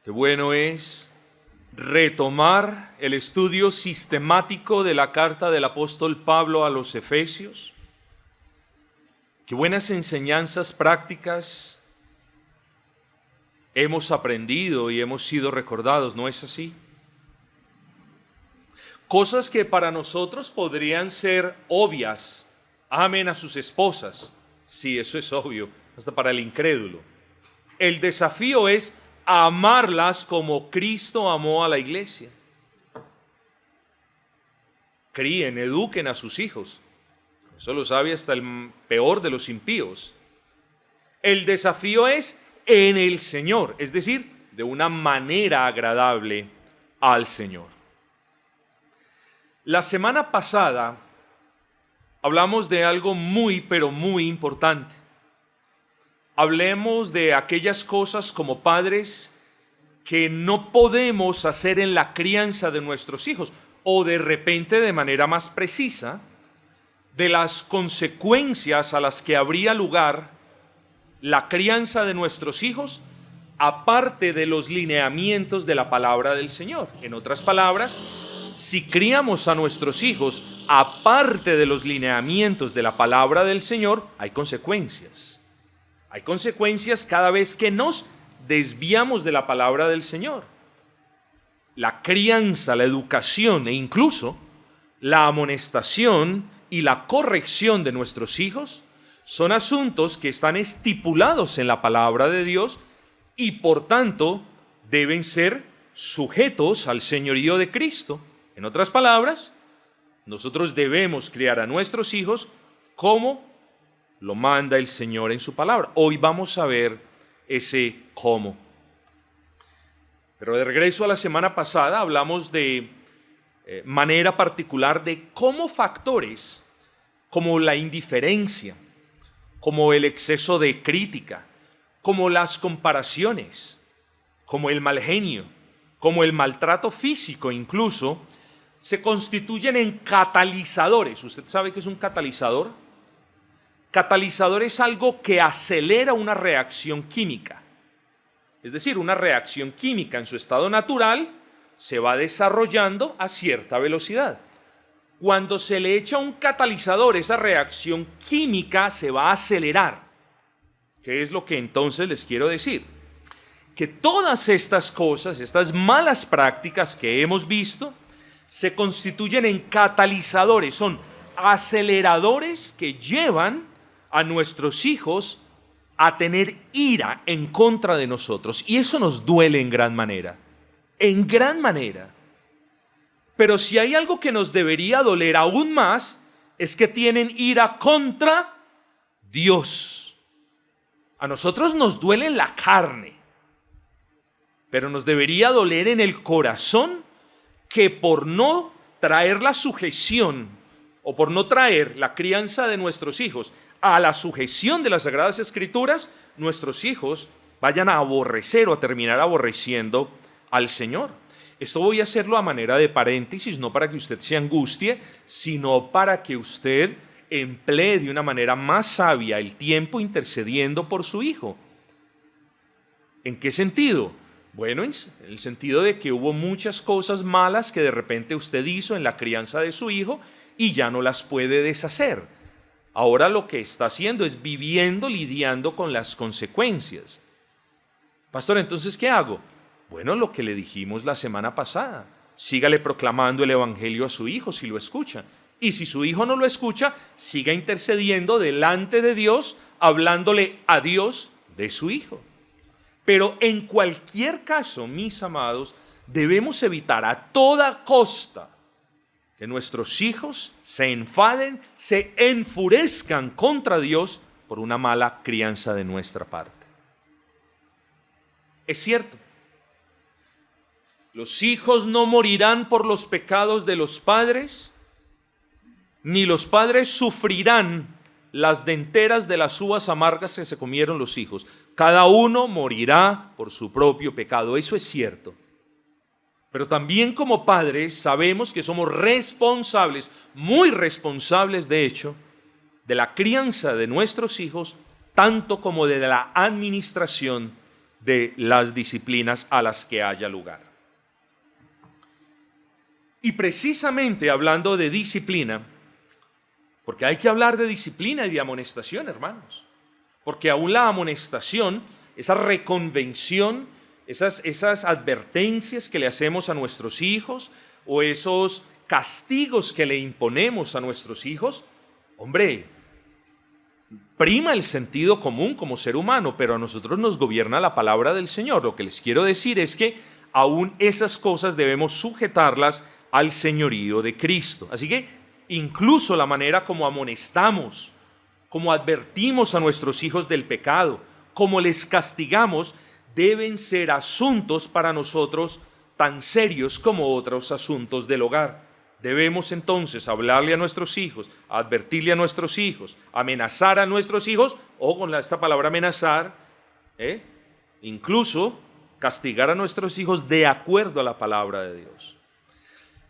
Qué bueno es retomar el estudio sistemático de la carta del apóstol Pablo a los Efesios. Qué buenas enseñanzas prácticas hemos aprendido y hemos sido recordados, ¿no es así? Cosas que para nosotros podrían ser obvias. Amen a sus esposas. Sí, eso es obvio, hasta para el incrédulo. El desafío es amarlas como Cristo amó a la iglesia. Críen, eduquen a sus hijos. Eso lo sabe hasta el peor de los impíos. El desafío es en el Señor, es decir, de una manera agradable al Señor. La semana pasada hablamos de algo pero muy importante. Hablemos de aquellas cosas como padres que no podemos hacer en la crianza de nuestros hijos, o de repente de manera más precisa, de las consecuencias a las que habría lugar la crianza de nuestros hijos, aparte de los lineamientos de la palabra del Señor. En otras palabras, si criamos a nuestros hijos aparte de los lineamientos de la palabra del Señor, hay consecuencias. Hay consecuencias cada vez que nos desviamos de la palabra del Señor. La crianza, la educación e incluso la amonestación y la corrección de nuestros hijos son asuntos que están estipulados en la palabra de Dios y por tanto deben ser sujetos al señorío de Cristo. En otras palabras, nosotros debemos criar a nuestros hijos como lo manda el Señor en su palabra. Hoy vamos a ver ese cómo. Pero de regreso a la semana pasada hablamos de manera particular de cómo factores como la indiferencia, como el exceso de crítica, como las comparaciones, como el mal genio, como el maltrato físico incluso, se constituyen en catalizadores. ¿Usted sabe qué es un catalizador? Catalizador es algo que acelera una reacción química. Es decir, una reacción química en su estado natural se va desarrollando a cierta velocidad. Cuando se le echa un catalizador, esa reacción química se va a acelerar. ¿Qué es lo que entonces les quiero decir? Que todas estas cosas, estas malas prácticas que hemos visto, se constituyen en catalizadores, son aceleradores que llevan a nuestros hijos a tener ira en contra de nosotros. Y eso nos duele en gran manera. En gran manera. Pero si hay algo que nos debería doler aún más, es que tienen ira contra Dios. A nosotros nos duele en la carne, pero nos debería doler en el corazón que por no traer la sujeción o por no traer la crianza de nuestros hijos a la sujeción de las Sagradas Escrituras, nuestros hijos vayan a aborrecer o a terminar aborreciendo al Señor. Esto voy a hacerlo a manera de paréntesis, no para que usted se angustie, sino para que usted emplee de una manera más sabia el tiempo intercediendo por su hijo. ¿En qué sentido? Bueno, en el sentido de que hubo muchas cosas malas que de repente usted hizo en la crianza de su hijo y ya no las puede deshacer. Ahora lo que está haciendo es lidiando con las consecuencias. Pastor, entonces, ¿qué hago? Bueno, lo que le dijimos la semana pasada. Sígale proclamando el evangelio a su hijo si lo escucha. Y si su hijo no lo escucha, siga intercediendo delante de Dios, hablándole a Dios de su hijo. Pero en cualquier caso, mis amados, debemos evitar a toda costa que nuestros hijos se enfaden, se enfurezcan contra Dios por una mala crianza de nuestra parte. Es cierto, los hijos no morirán por los pecados de los padres, ni los padres sufrirán las denteras de las uvas amargas que se comieron los hijos. Cada uno morirá por su propio pecado, eso es cierto. Pero también como padres sabemos que somos responsables, muy responsables de hecho, de la crianza de nuestros hijos, tanto como de la administración de las disciplinas a las que haya lugar. Y precisamente hablando de disciplina, porque hay que hablar de disciplina y de amonestación, hermanos, porque aún la amonestación, esa reconvención, esas advertencias que le hacemos a nuestros hijos o esos castigos que le imponemos a nuestros hijos, hombre, prima el sentido común como ser humano, pero a nosotros nos gobierna la palabra del Señor. Lo que les quiero decir es que aún esas cosas debemos sujetarlas al señorío de Cristo. Así que incluso la manera como amonestamos, como advertimos a nuestros hijos del pecado, como les castigamos, deben ser asuntos para nosotros tan serios como otros asuntos del hogar. Debemos entonces hablarle a nuestros hijos, advertirle a nuestros hijos, amenazar a nuestros hijos, o con esta palabra amenazar, incluso castigar a nuestros hijos de acuerdo a la palabra de Dios.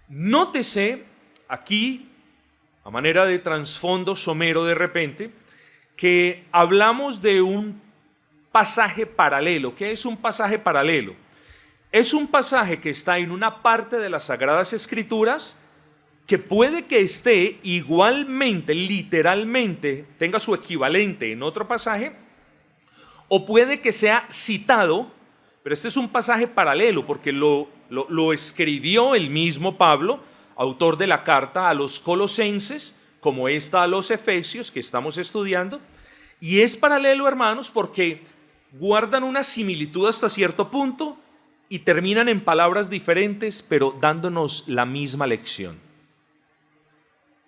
Nótese aquí, a manera de trasfondo somero de repente, que hablamos de un pasaje paralelo. ¿Qué es un pasaje paralelo? Es un pasaje que está en una parte de las Sagradas Escrituras que puede que esté igualmente, literalmente, tenga su equivalente en otro pasaje, o puede que sea citado, pero este es un pasaje paralelo porque lo escribió el mismo Pablo, autor de la carta a los Colosenses, como esta a los Efesios que estamos estudiando, y es paralelo, hermanos, porque guardan una similitud hasta cierto punto y terminan en palabras diferentes, pero dándonos la misma lección.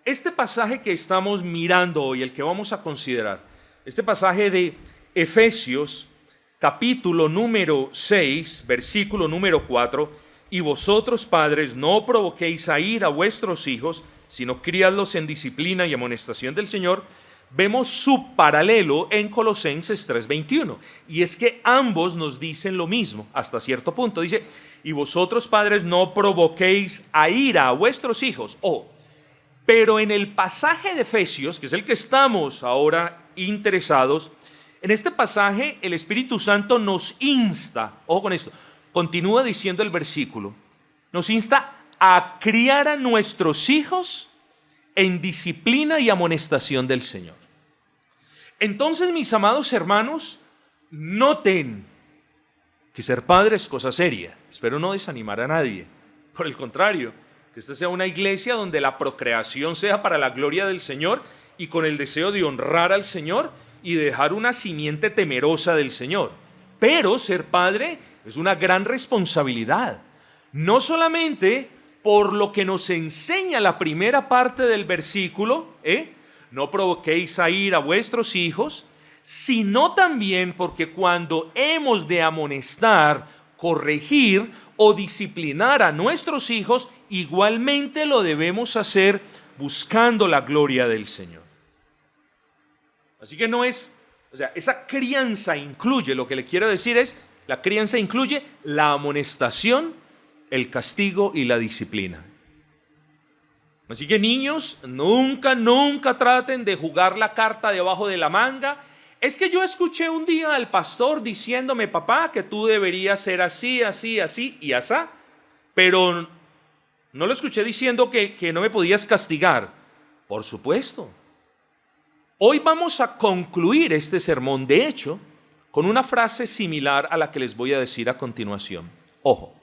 Este pasaje que estamos mirando hoy, el que vamos a considerar, este pasaje de Efesios, capítulo número 6, versículo número 4, y vosotros padres no provoquéis a ira a vuestros hijos, sino criadlos en disciplina y amonestación del Señor. Vemos su paralelo en Colosenses 3:21, y es que ambos nos dicen lo mismo hasta cierto punto. Dice, y vosotros padres no provoquéis a ira a vuestros hijos. Pero en el pasaje de Efesios, que es el que estamos ahora interesados, en este pasaje el Espíritu Santo nos insta, ojo con esto, continúa diciendo el versículo, nos insta a criar a nuestros hijos en disciplina y amonestación del Señor. Entonces, mis amados hermanos, noten que ser padre es cosa seria. Espero no desanimar a nadie. Por el contrario, que esta sea una iglesia donde la procreación sea para la gloria del Señor y con el deseo de honrar al Señor y dejar una simiente temerosa del Señor. Pero ser padre es una gran responsabilidad. No solamente por lo que nos enseña la primera parte del versículo, no provoquéis a ira a vuestros hijos, sino también porque cuando hemos de amonestar, corregir o disciplinar a nuestros hijos, igualmente lo debemos hacer buscando la gloria del Señor. Así que no es, esa crianza incluye, lo que le quiero decir es, la crianza incluye la amonestación, el castigo y la disciplina. Así que niños, nunca traten de jugar la carta debajo de la manga. Es que yo escuché un día al pastor diciéndome, papá, que tú deberías ser así, así, así y asá, pero no lo escuché diciendo que no me podías castigar. Por supuesto. Hoy vamos a concluir este sermón, de hecho, con una frase similar a la que les voy a decir a continuación. Ojo,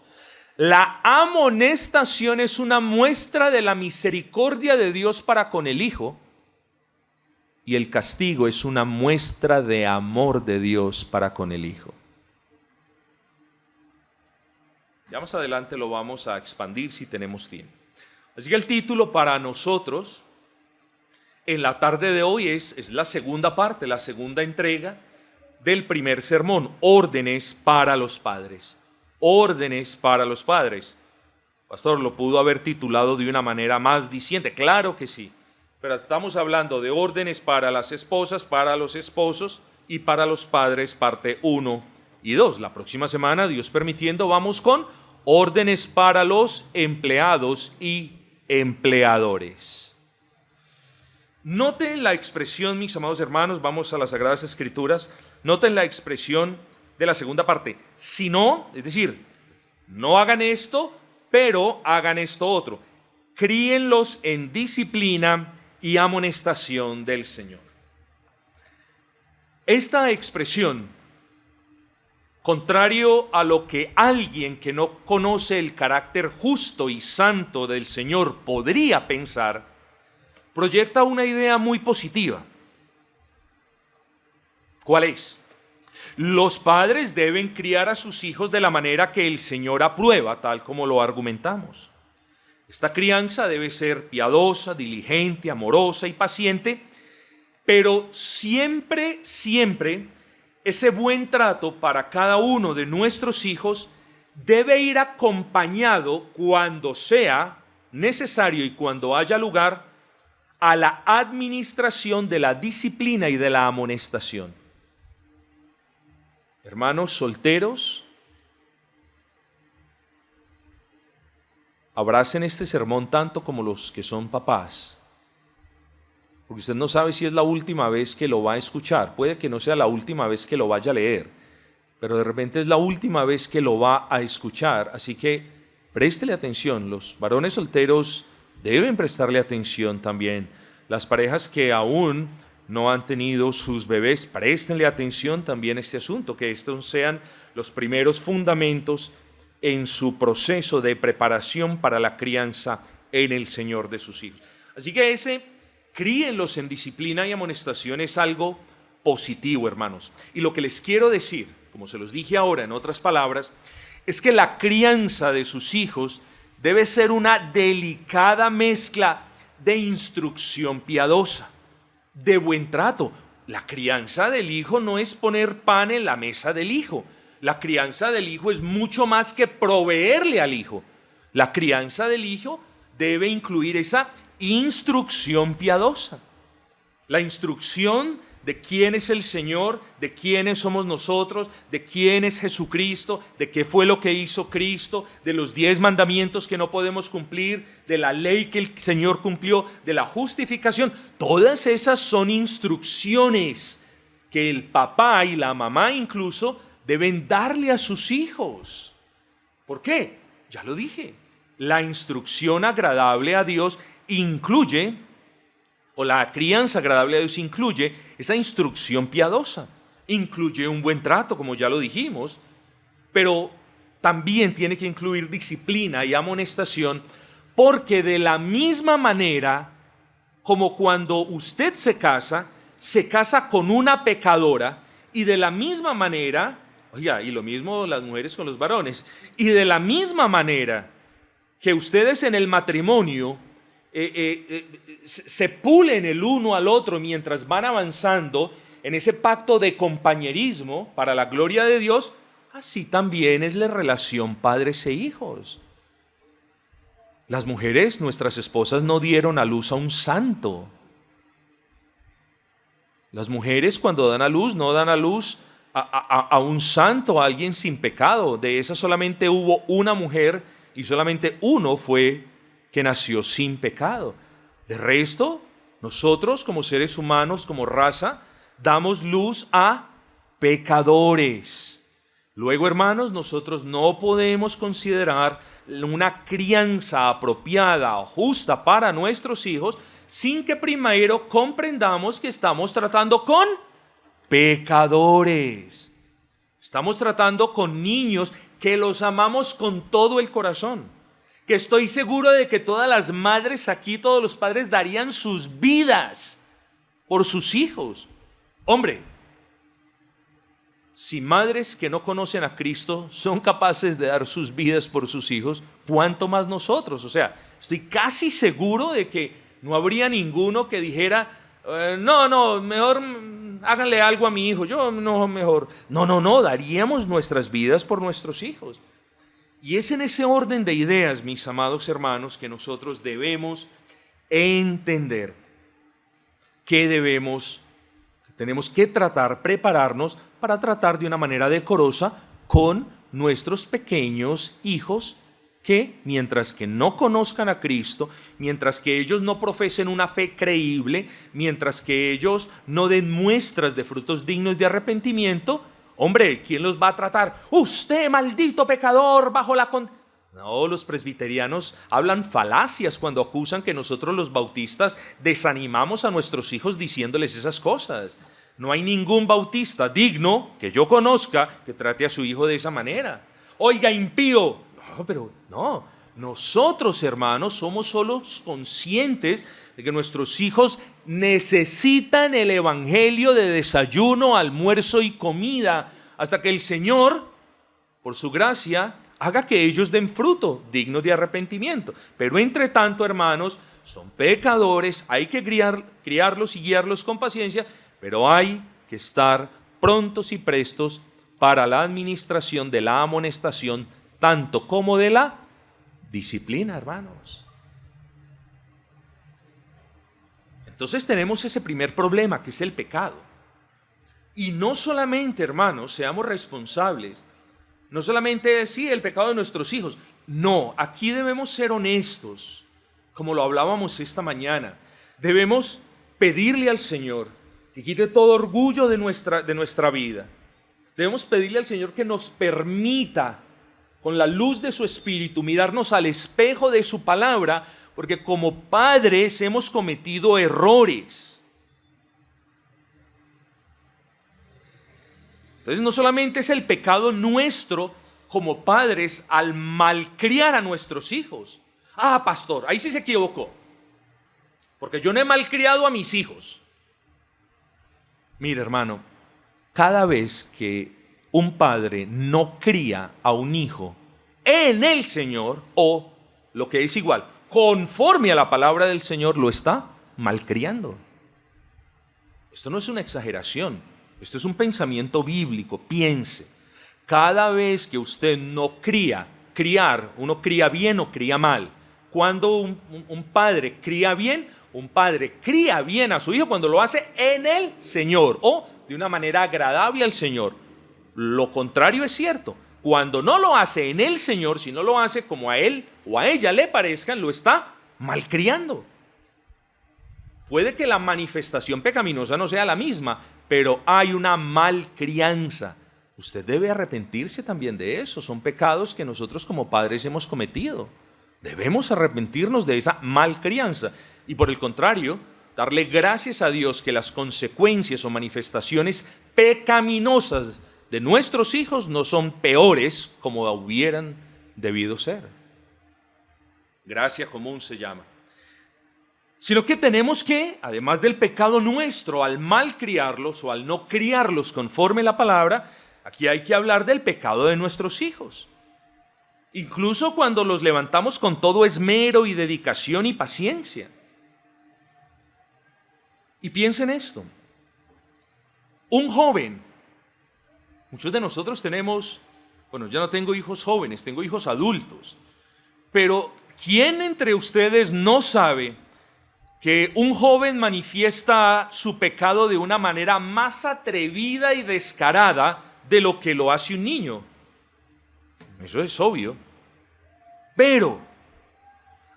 la amonestación es una muestra de la misericordia de Dios para con el Hijo, y el castigo es una muestra de amor de Dios para con el Hijo. Ya más adelante lo vamos a expandir si tenemos tiempo. Así que el título para nosotros en la tarde de hoy es la segunda parte, la segunda entrega del primer sermón, órdenes para los padres. Órdenes para los padres. Pastor, lo pudo haber titulado de una manera más diciente, claro que sí, pero estamos hablando de órdenes para las esposas, para los esposos y para los padres, parte 1 y 2. La próxima semana, Dios permitiendo, vamos con órdenes para los empleados y empleadores. Noten la expresión, mis amados hermanos, vamos a las Sagradas Escrituras, noten la expresión de la segunda parte. Si no, es decir, no hagan esto, pero hagan esto otro. Críenlos en disciplina y amonestación del Señor. Esta expresión, contrario a lo que alguien que no conoce el carácter justo y santo del Señor podría pensar, proyecta una idea muy positiva. ¿Cuál es? Los padres deben criar a sus hijos de la manera que el Señor aprueba, tal como lo argumentamos. Esta crianza debe ser piadosa, diligente, amorosa y paciente, pero siempre, siempre, ese buen trato para cada uno de nuestros hijos debe ir acompañado, cuando sea necesario y cuando haya lugar, a la administración de la disciplina y de la amonestación. Hermanos solteros, abracen este sermón tanto como los que son papás, porque usted no sabe si es la última vez que lo va a escuchar. Puede que no sea la última vez que lo vaya a leer, pero de repente es la última vez que lo va a escuchar. Así que préstele atención. Los varones solteros deben prestarle atención también. Las parejas que aún no han tenido sus bebés, préstenle atención también a este asunto, que estos sean los primeros fundamentos en su proceso de preparación para la crianza en el Señor de sus hijos. Así que críenlos en disciplina y amonestación es algo positivo, hermanos. Y lo que les quiero decir, como se los dije ahora en otras palabras, es que la crianza de sus hijos debe ser una delicada mezcla de instrucción piadosa, de buen trato. La crianza del hijo no es poner pan en la mesa del hijo. La crianza del hijo es mucho más que proveerle al hijo. La crianza del hijo debe incluir esa instrucción piadosa. La instrucción de quién es el Señor, de quiénes somos nosotros, de quién es Jesucristo, de qué fue lo que hizo Cristo, de los 10 mandamientos que no podemos cumplir, de la ley que el Señor cumplió, de la justificación. Todas esas son instrucciones que el papá y la mamá incluso deben darle a sus hijos. ¿Por qué? Ya lo dije. La instrucción agradable a Dios incluye, o la crianza agradable a Dios incluye esa instrucción piadosa, incluye un buen trato, como ya lo dijimos, pero también tiene que incluir disciplina y amonestación, porque de la misma manera como cuando usted se casa con una pecadora, y de la misma manera, oiga, y lo mismo las mujeres con los varones, y de la misma manera que ustedes en el matrimonio se pulen el uno al otro mientras van avanzando en ese pacto de compañerismo para la gloria de Dios, así también es la relación padres e hijos. Las mujeres, nuestras esposas, no dieron a luz a un santo. Las mujeres, cuando dan a luz, no dan a luz a un santo, a alguien sin pecado. De esas solamente hubo una mujer y solamente uno fue que nació sin pecado. De resto, nosotros como seres humanos, como raza, damos luz a pecadores. Luego, hermanos, nosotros no podemos considerar una crianza apropiada o justa para nuestros hijos sin que primero comprendamos que estamos tratando con pecadores. Estamos tratando con niños que los amamos con todo el corazón, que estoy seguro de que todas las madres aquí, todos los padres darían sus vidas por sus hijos. Hombre, si madres que no conocen a Cristo son capaces de dar sus vidas por sus hijos, ¿cuánto más nosotros? O sea, estoy casi seguro de que no habría ninguno que dijera, no, mejor háganle algo a mi hijo, yo no, mejor. No, daríamos nuestras vidas por nuestros hijos. Y es en ese orden de ideas, mis amados hermanos, que nosotros debemos entender que tenemos que prepararnos para tratar de una manera decorosa con nuestros pequeños hijos que, mientras que no conozcan a Cristo, mientras que ellos no profesen una fe creíble, mientras que ellos no den muestras de frutos dignos de arrepentimiento, Hombre, ¿quién los va a tratar? Usted, maldito pecador, bajo la No, los presbiterianos hablan falacias cuando acusan que nosotros los bautistas desanimamos a nuestros hijos diciéndoles esas cosas. No hay ningún bautista digno que yo conozca que trate a su hijo de esa manera. Oiga, impío. No, pero no. Nosotros, hermanos, somos solos conscientes de que nuestros hijos necesitan el evangelio de desayuno, almuerzo y comida hasta que el Señor, por su gracia, haga que ellos den fruto digno de arrepentimiento. Pero entre tanto, hermanos, son pecadores, hay que criarlos y guiarlos con paciencia, pero hay que estar prontos y prestos para la administración de la amonestación, tanto como de la disciplina, hermanos. Entonces tenemos ese primer problema, que es el pecado. Y no solamente, hermanos, seamos responsables, no solamente sí el pecado de nuestros hijos, no, aquí debemos ser honestos, como lo hablábamos esta mañana. Debemos pedirle al Señor que quite todo orgullo de nuestra vida. Debemos pedirle al Señor que nos permita, con la luz de su Espíritu, mirarnos al espejo de su palabra, porque como padres hemos cometido errores. Entonces no solamente es el pecado nuestro como padres al malcriar a nuestros hijos. Ah, pastor, ahí sí se equivocó, porque yo no he malcriado a mis hijos. Mire, hermano, cada vez que un padre no cría a un hijo en el Señor, o lo que es igual, conforme a la palabra del Señor, lo está malcriando. Esto no es una exageración, esto es un pensamiento bíblico. Piense, cada vez que usted no criar, uno cría bien o cría mal. Cuando un padre cría bien, un padre cría bien a su hijo cuando lo hace en el Señor o de una manera agradable al Señor. Lo contrario es cierto. Cuando no lo hace en el Señor, si no lo hace como a él o a ella le parezcan, lo está malcriando. Puede que la manifestación pecaminosa no sea la misma, pero hay una malcrianza. Usted debe arrepentirse también de eso. Son pecados que nosotros como padres hemos cometido. Debemos arrepentirnos de esa malcrianza. Y por el contrario, darle gracias a Dios que las consecuencias o manifestaciones pecaminosas de nuestros hijos no son peores como hubieran debido ser. Gracia común se llama. Sino que tenemos que, además del pecado nuestro al malcriarlos o al no criarlos conforme la palabra, aquí hay que hablar del pecado de nuestros hijos. Incluso cuando los levantamos con todo esmero y dedicación y paciencia. Y piensen esto. Un joven, muchos de nosotros tenemos, bueno, yo no tengo hijos jóvenes, tengo hijos adultos, pero ¿quién entre ustedes no sabe que un joven manifiesta su pecado de una manera más atrevida y descarada de lo que lo hace un niño? Eso es obvio. Pero,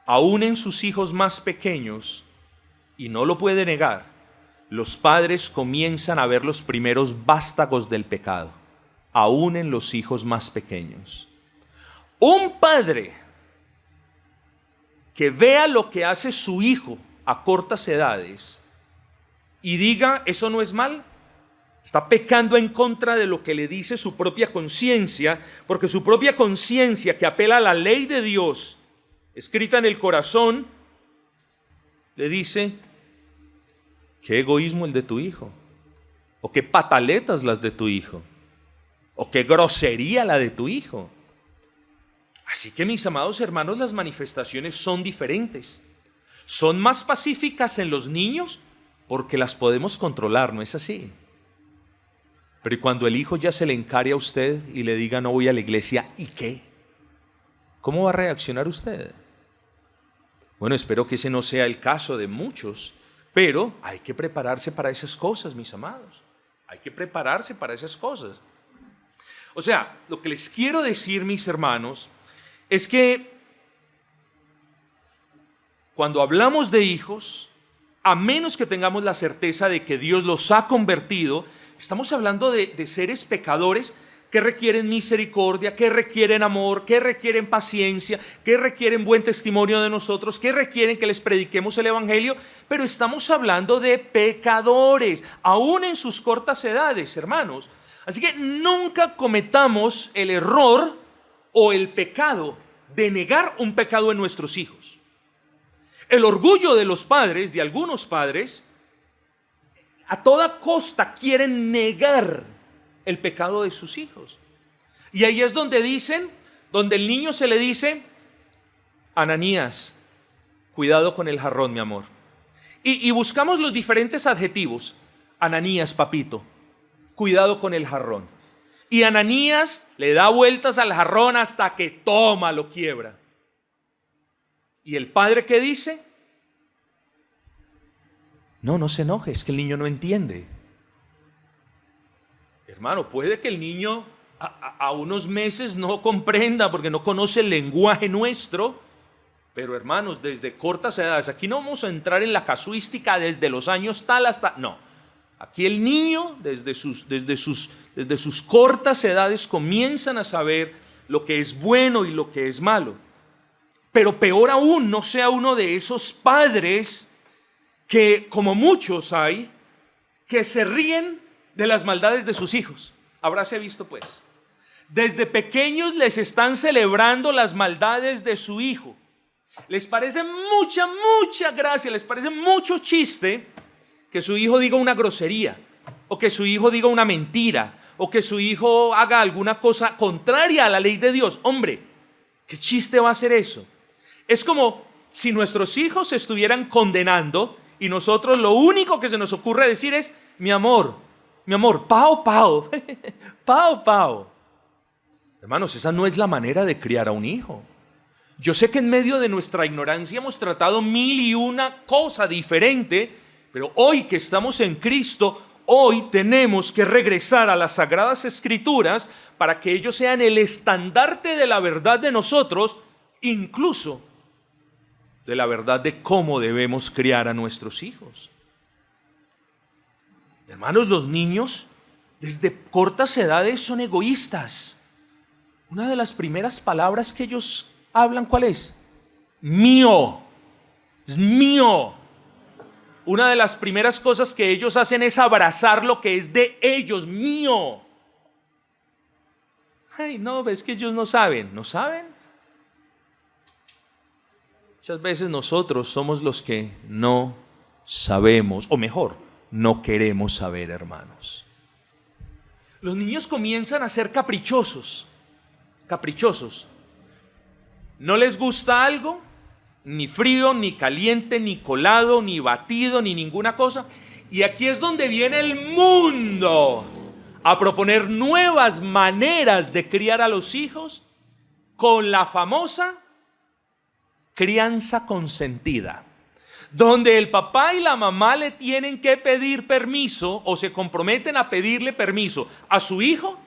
aún en sus hijos más pequeños, y no lo puede negar, los padres comienzan a ver los primeros vástagos del pecado, aún en los hijos más pequeños. Un padre que vea lo que hace su hijo a cortas edades y diga, eso no es mal, está pecando en contra de lo que le dice su propia conciencia, porque su propia conciencia, que apela a la ley de Dios, escrita en el corazón, le dice, qué egoísmo el de tu hijo, o qué pataletas las de tu hijo, o qué grosería la de tu hijo. Así que, mis amados hermanos, las manifestaciones son diferentes. Son más pacíficas en los niños porque las podemos controlar, ¿no es así? Pero cuando el hijo ya se le encare a usted y le diga no voy a la iglesia, ¿y qué? ¿Cómo va a reaccionar usted? Bueno, espero que ese no sea el caso de muchos, pero hay que prepararse para esas cosas, mis amados. Hay que prepararse para esas cosas. O sea, lo que les quiero decir, mis hermanos, es que cuando hablamos de hijos, a menos que tengamos la certeza de que Dios los ha convertido, Estamos hablando de seres pecadores que requieren misericordia, que requieren amor, que requieren paciencia, que requieren buen testimonio de nosotros, que requieren que les prediquemos el evangelio, pero estamos hablando de pecadores, aún en sus cortas edades, hermanos. Así que nunca cometamos el error o el pecado de negar un pecado en nuestros hijos. El orgullo de los padres, de algunos padres, a toda costa quieren negar el pecado de sus hijos. Y ahí es donde el niño se le dice: Ananías, cuidado con el jarrón, mi amor. Y buscamos los diferentes adjetivos. Ananías, papito, cuidado con el jarrón. Y Ananías le da vueltas al jarrón hasta que toma, lo quiebra. ¿Y el padre qué dice? No se enoje, es que el niño no entiende. Hermano, puede que el niño a unos meses no comprenda porque no conoce el lenguaje nuestro, pero hermanos, desde cortas edades, aquí no vamos a entrar en la casuística desde los años tal hasta, no. Aquí el niño desde sus cortas edades comienzan a saber lo que es bueno y lo que es malo. Pero peor aún, no sea uno de esos padres que, como muchos hay, que se ríen de las maldades de sus hijos. Habráse visto pues. Desde pequeños les están celebrando las maldades de su hijo. Les parece mucha gracia, les parece mucho chiste que su hijo diga una grosería, o que su hijo diga una mentira, o que su hijo haga alguna cosa contraria a la ley de Dios. Hombre, ¿qué chiste va a ser eso? Es como si nuestros hijos se estuvieran condenando y nosotros lo único que se nos ocurre decir es: mi amor, pao, pao, pao, pao. Hermanos, esa no es la manera de criar a un hijo. Yo sé que en medio de nuestra ignorancia hemos tratado mil y una cosa diferente, pero hoy que estamos en Cristo, hoy tenemos que regresar a las Sagradas Escrituras para que ellos sean el estandarte de la verdad de nosotros, incluso de la verdad de cómo debemos criar a nuestros hijos. Hermanos, los niños desde cortas edades son egoístas. Una de las primeras palabras que ellos hablan, ¿cuál es? Mío. Es mío. Una de las primeras cosas que ellos hacen es abrazar lo que es de ellos, mío. Ay, no, es que ellos no saben. ¿No saben? Muchas veces nosotros somos los que no sabemos, o mejor, no queremos saber, hermanos. Los niños comienzan a ser caprichosos. No les gusta algo, ni frío, ni caliente, ni colado, ni batido, ni ninguna cosa. Y aquí es donde viene el mundo a proponer nuevas maneras de criar a los hijos con la famosa crianza consentida, donde el papá y la mamá le tienen que pedir permiso o se comprometen a pedirle permiso a su hijo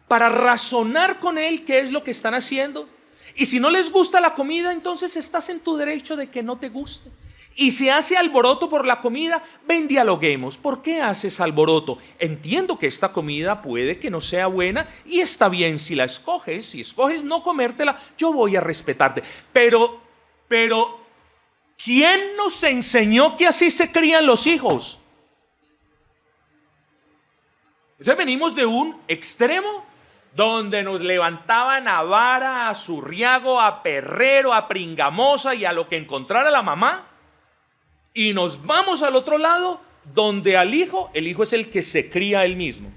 para razonar con él qué es lo que están haciendo. Y si no les gusta la comida, entonces estás en tu derecho de que no te guste. Y si hace alboroto por la comida, ven, dialoguemos. ¿Por qué haces alboroto? Entiendo que esta comida puede que no sea buena y está bien si la escoges. Si escoges no comértela, yo voy a respetarte. Pero, ¿quién nos enseñó que así se crían los hijos? Entonces venimos de un extremo donde nos levantaban a vara, a zurriago, a perrero, a pringamosa y a lo que encontrara la mamá. Y nos vamos al otro lado, donde el hijo es el que se cría a él mismo.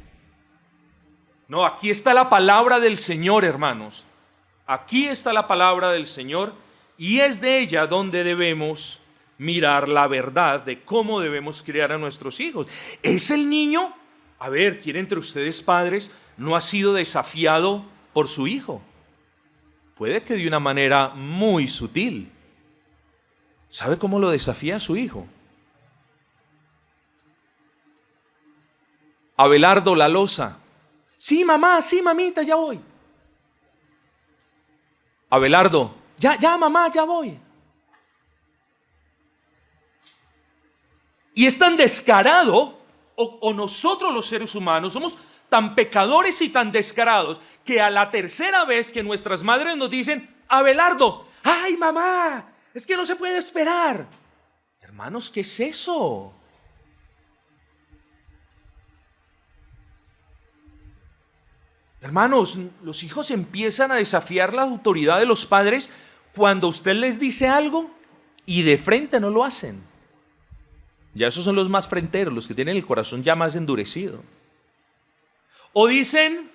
No, aquí está la palabra del Señor, hermanos. Aquí está la palabra del Señor y es de ella donde debemos mirar la verdad de cómo debemos criar a nuestros hijos. ¿Es el niño? A ver, ¿quién entre ustedes padres no ha sido desafiado por su hijo? Puede que de una manera muy sutil. ¿Sabe cómo lo desafía a su hijo? Abelardo La Loza. Sí, mamá, sí, mamita, ya voy. Abelardo, ya, mamá, ya voy. Y es tan descarado o nosotros los seres humanos somos tan pecadores y tan descarados que a la tercera vez que nuestras madres nos dicen, Abelardo, ay mamá, es que no se puede esperar. Hermanos, ¿qué es eso? Hermanos, los hijos empiezan a desafiar la autoridad de los padres cuando usted les dice algo y de frente no lo hacen. Ya esos son los más fronteros, los que tienen el corazón ya más endurecido. O dicen,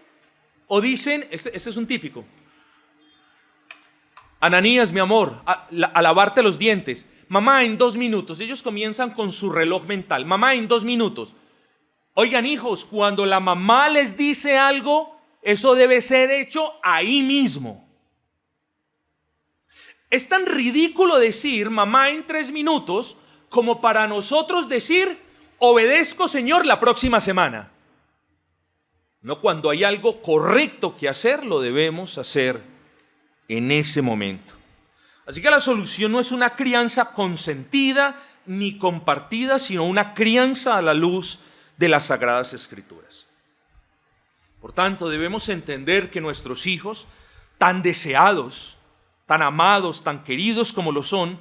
este es un típico. Ananías, mi amor, a lavarte los dientes. Mamá, en 2 minutos. Ellos comienzan con su reloj mental. Mamá, en 2 minutos. Oigan, hijos, cuando la mamá les dice algo, eso debe ser hecho ahí mismo. Es tan ridículo decir mamá en 3 minutos como para nosotros decir obedezco, Señor, la próxima semana. No, cuando hay algo correcto que hacer, lo debemos hacer en ese momento. Así que la solución no es una crianza consentida ni compartida, sino una crianza a la luz de las Sagradas Escrituras. Por tanto, debemos entender que nuestros hijos, tan deseados, tan amados, tan queridos como lo son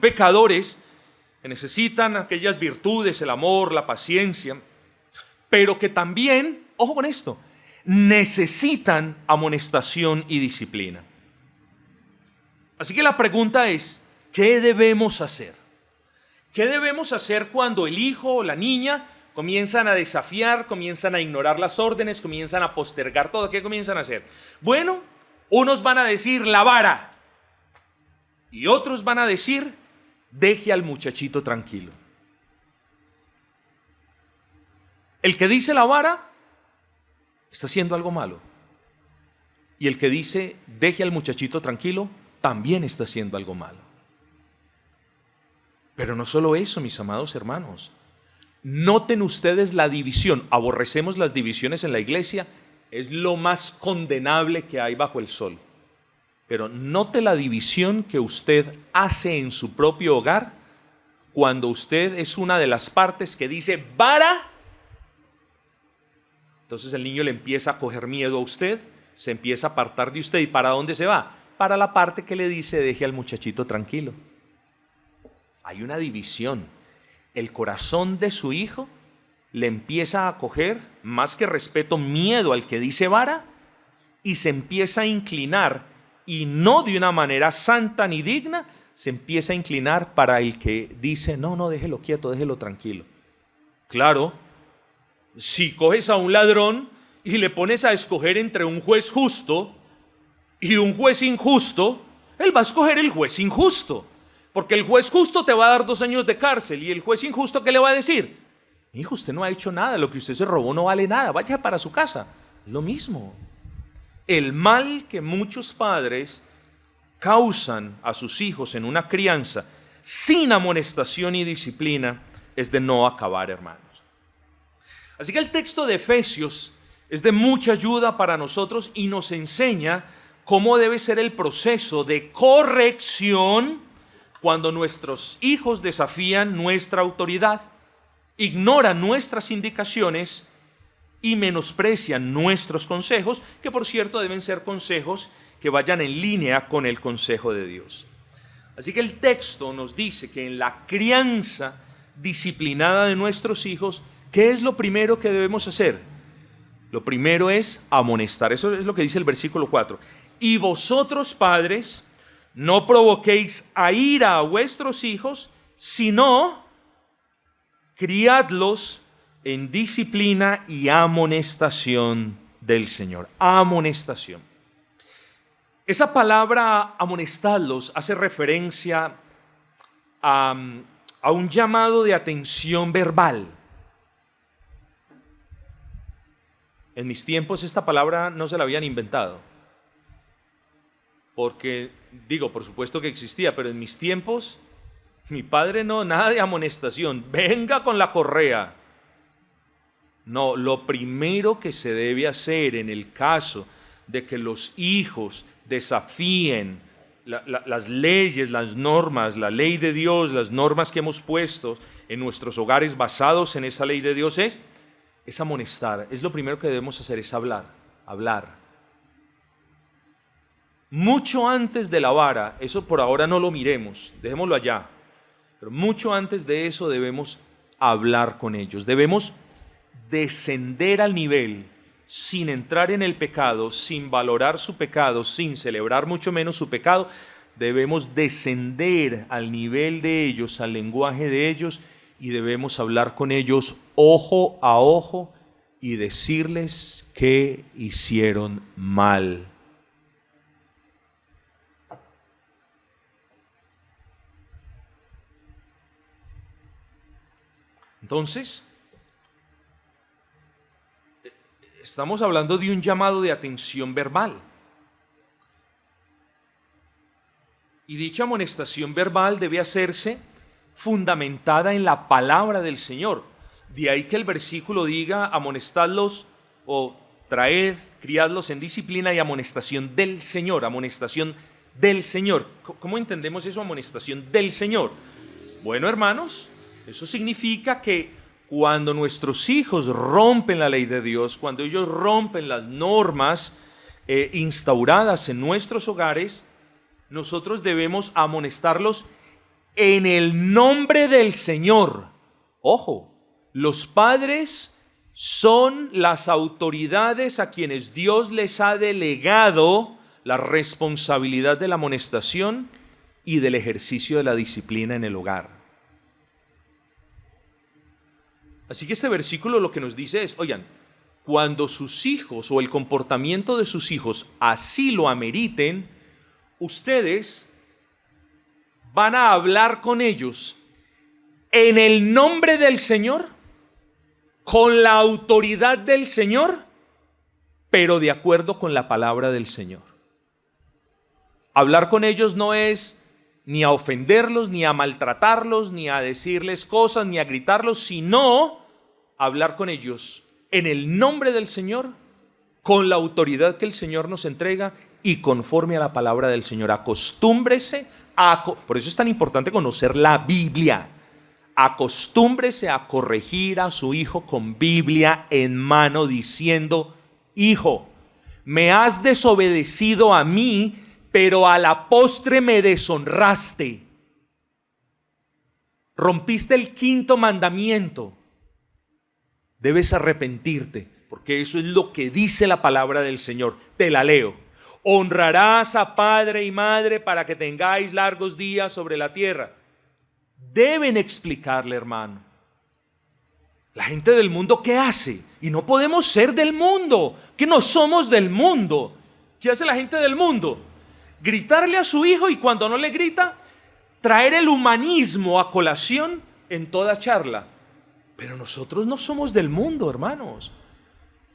pecadores que necesitan aquellas virtudes, el amor, la paciencia, pero que también, ojo con esto, necesitan amonestación y disciplina. Así que la pregunta es, ¿qué debemos hacer? ¿Qué debemos hacer cuando el hijo o la niña comienzan a desafiar, comienzan a ignorar las órdenes, comienzan a postergar todo? ¿Qué comienzan a hacer? Bueno, unos van a decir la vara y otros van a decir deje al muchachito tranquilo. El que dice la vara está haciendo algo malo. Y el que dice deje al muchachito tranquilo también está haciendo algo malo. Pero no solo eso, mis amados hermanos. Noten ustedes la división. Aborrecemos las divisiones en la iglesia. Es lo más condenable que hay bajo el sol. Pero note la división que usted hace en su propio hogar cuando usted es una de las partes que dice vara. Entonces el niño le empieza a coger miedo a usted, se empieza a apartar de usted. ¿Y para dónde se va? Para la parte que le dice deje al muchachito tranquilo. Hay una división. El corazón de su hijo le empieza a coger, más que respeto, miedo al que dice vara, y se empieza a inclinar, y no de una manera santa ni digna, se empieza a inclinar para el que dice no, déjelo quieto, déjelo tranquilo. Claro, si coges a un ladrón y le pones a escoger entre un juez justo y un juez injusto, él va a escoger el juez injusto, porque el juez justo te va a dar 2 años de cárcel, y el juez injusto, ¿qué le va a decir? Hijo, usted no ha hecho nada, lo que usted se robó no vale nada, vaya para su casa. Lo mismo. El mal que muchos padres causan a sus hijos en una crianza sin amonestación y disciplina es de no acabar, hermanos. Así que el texto de Efesios es de mucha ayuda para nosotros y nos enseña cómo debe ser el proceso de corrección cuando nuestros hijos desafían nuestra autoridad, ignoran nuestras indicaciones y menosprecian nuestros consejos, que por cierto deben ser consejos que vayan en línea con el consejo de Dios. Así que el texto nos dice que en la crianza disciplinada de nuestros hijos, ¿qué es lo primero que debemos hacer? Lo primero es amonestar. Eso es lo que dice el versículo 4. Y vosotros, padres, no provoquéis a ira a vuestros hijos, sino criadlos en disciplina y amonestación del Señor. Amonestación. Esa palabra amonestadlos hace referencia a un llamado de atención verbal. En mis tiempos esta palabra no se la habían inventado. Porque, por supuesto que existía, pero en mis tiempos, mi padre no, nada de amonestación. Venga con la correa. No, lo primero que se debe hacer en el caso de que los hijos desafíen las leyes, las normas, la ley de Dios, las normas que hemos puesto en nuestros hogares basados en esa ley de Dios es amonestar. Es lo primero que debemos hacer, es hablar. Mucho antes de la vara, eso por ahora no lo miremos, dejémoslo allá, pero mucho antes de eso debemos hablar con ellos, debemos descender al nivel sin entrar en el pecado, sin valorar su pecado, sin celebrar mucho menos su pecado. Debemos descender al nivel de ellos, al lenguaje de ellos, y debemos hablar con ellos ojo a ojo y decirles que hicieron mal. Entonces, estamos hablando de un llamado de atención verbal. Y dicha amonestación verbal debe hacerse fundamentada en la palabra del Señor. De ahí que el versículo diga: amonestadlos o traed, criadlos en disciplina y amonestación del Señor. Amonestación del Señor. ¿Cómo entendemos eso, amonestación del Señor? Bueno, hermanos, eso significa que cuando nuestros hijos rompen la ley de Dios, cuando ellos rompen las normas instauradas en nuestros hogares, nosotros debemos amonestarlos en el nombre del Señor. Ojo, los padres son las autoridades a quienes Dios les ha delegado la responsabilidad de la amonestación y del ejercicio de la disciplina en el hogar. Así que este versículo lo que nos dice es, oigan, cuando sus hijos o el comportamiento de sus hijos así lo ameriten, ustedes van a hablar con ellos en el nombre del Señor, con la autoridad del Señor, pero de acuerdo con la palabra del Señor. Hablar con ellos no es ni a ofenderlos, ni a maltratarlos, ni a decirles cosas, ni a gritarlos, sino hablar con ellos en el nombre del Señor, con la autoridad que el Señor nos entrega y conforme a la palabra del Señor. Acostúmbrese por eso es tan importante conocer la Biblia. Acostúmbrese a corregir a su hijo con Biblia en mano, diciendo: hijo, me has desobedecido a mí, pero a la postre me deshonraste. Rompiste el 5º mandamiento. Debes arrepentirte, porque eso es lo que dice la palabra del Señor. Te la leo. Honrarás a padre y madre para que tengáis largos días sobre la tierra. Deben explicarle, hermano. La gente del mundo, ¿qué hace? Y no podemos ser del mundo, que no somos del mundo. ¿Qué hace la gente del mundo? Gritarle a su hijo, y cuando no le grita, traer el humanismo a colación en toda charla. Pero nosotros no somos del mundo, hermanos.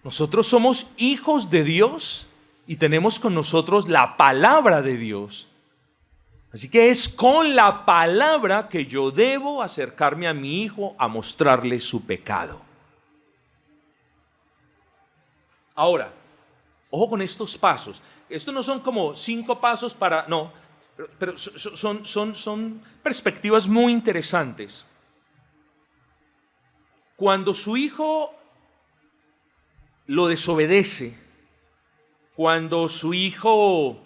Nosotros somos hijos de Dios y tenemos con nosotros la palabra de Dios. Así que es con la palabra que yo debo acercarme a mi hijo a mostrarle su pecado. Ahora, ojo con estos pasos. Estos no son como 5 pasos para... No, pero son perspectivas muy interesantes. Cuando su hijo lo desobedece, cuando su hijo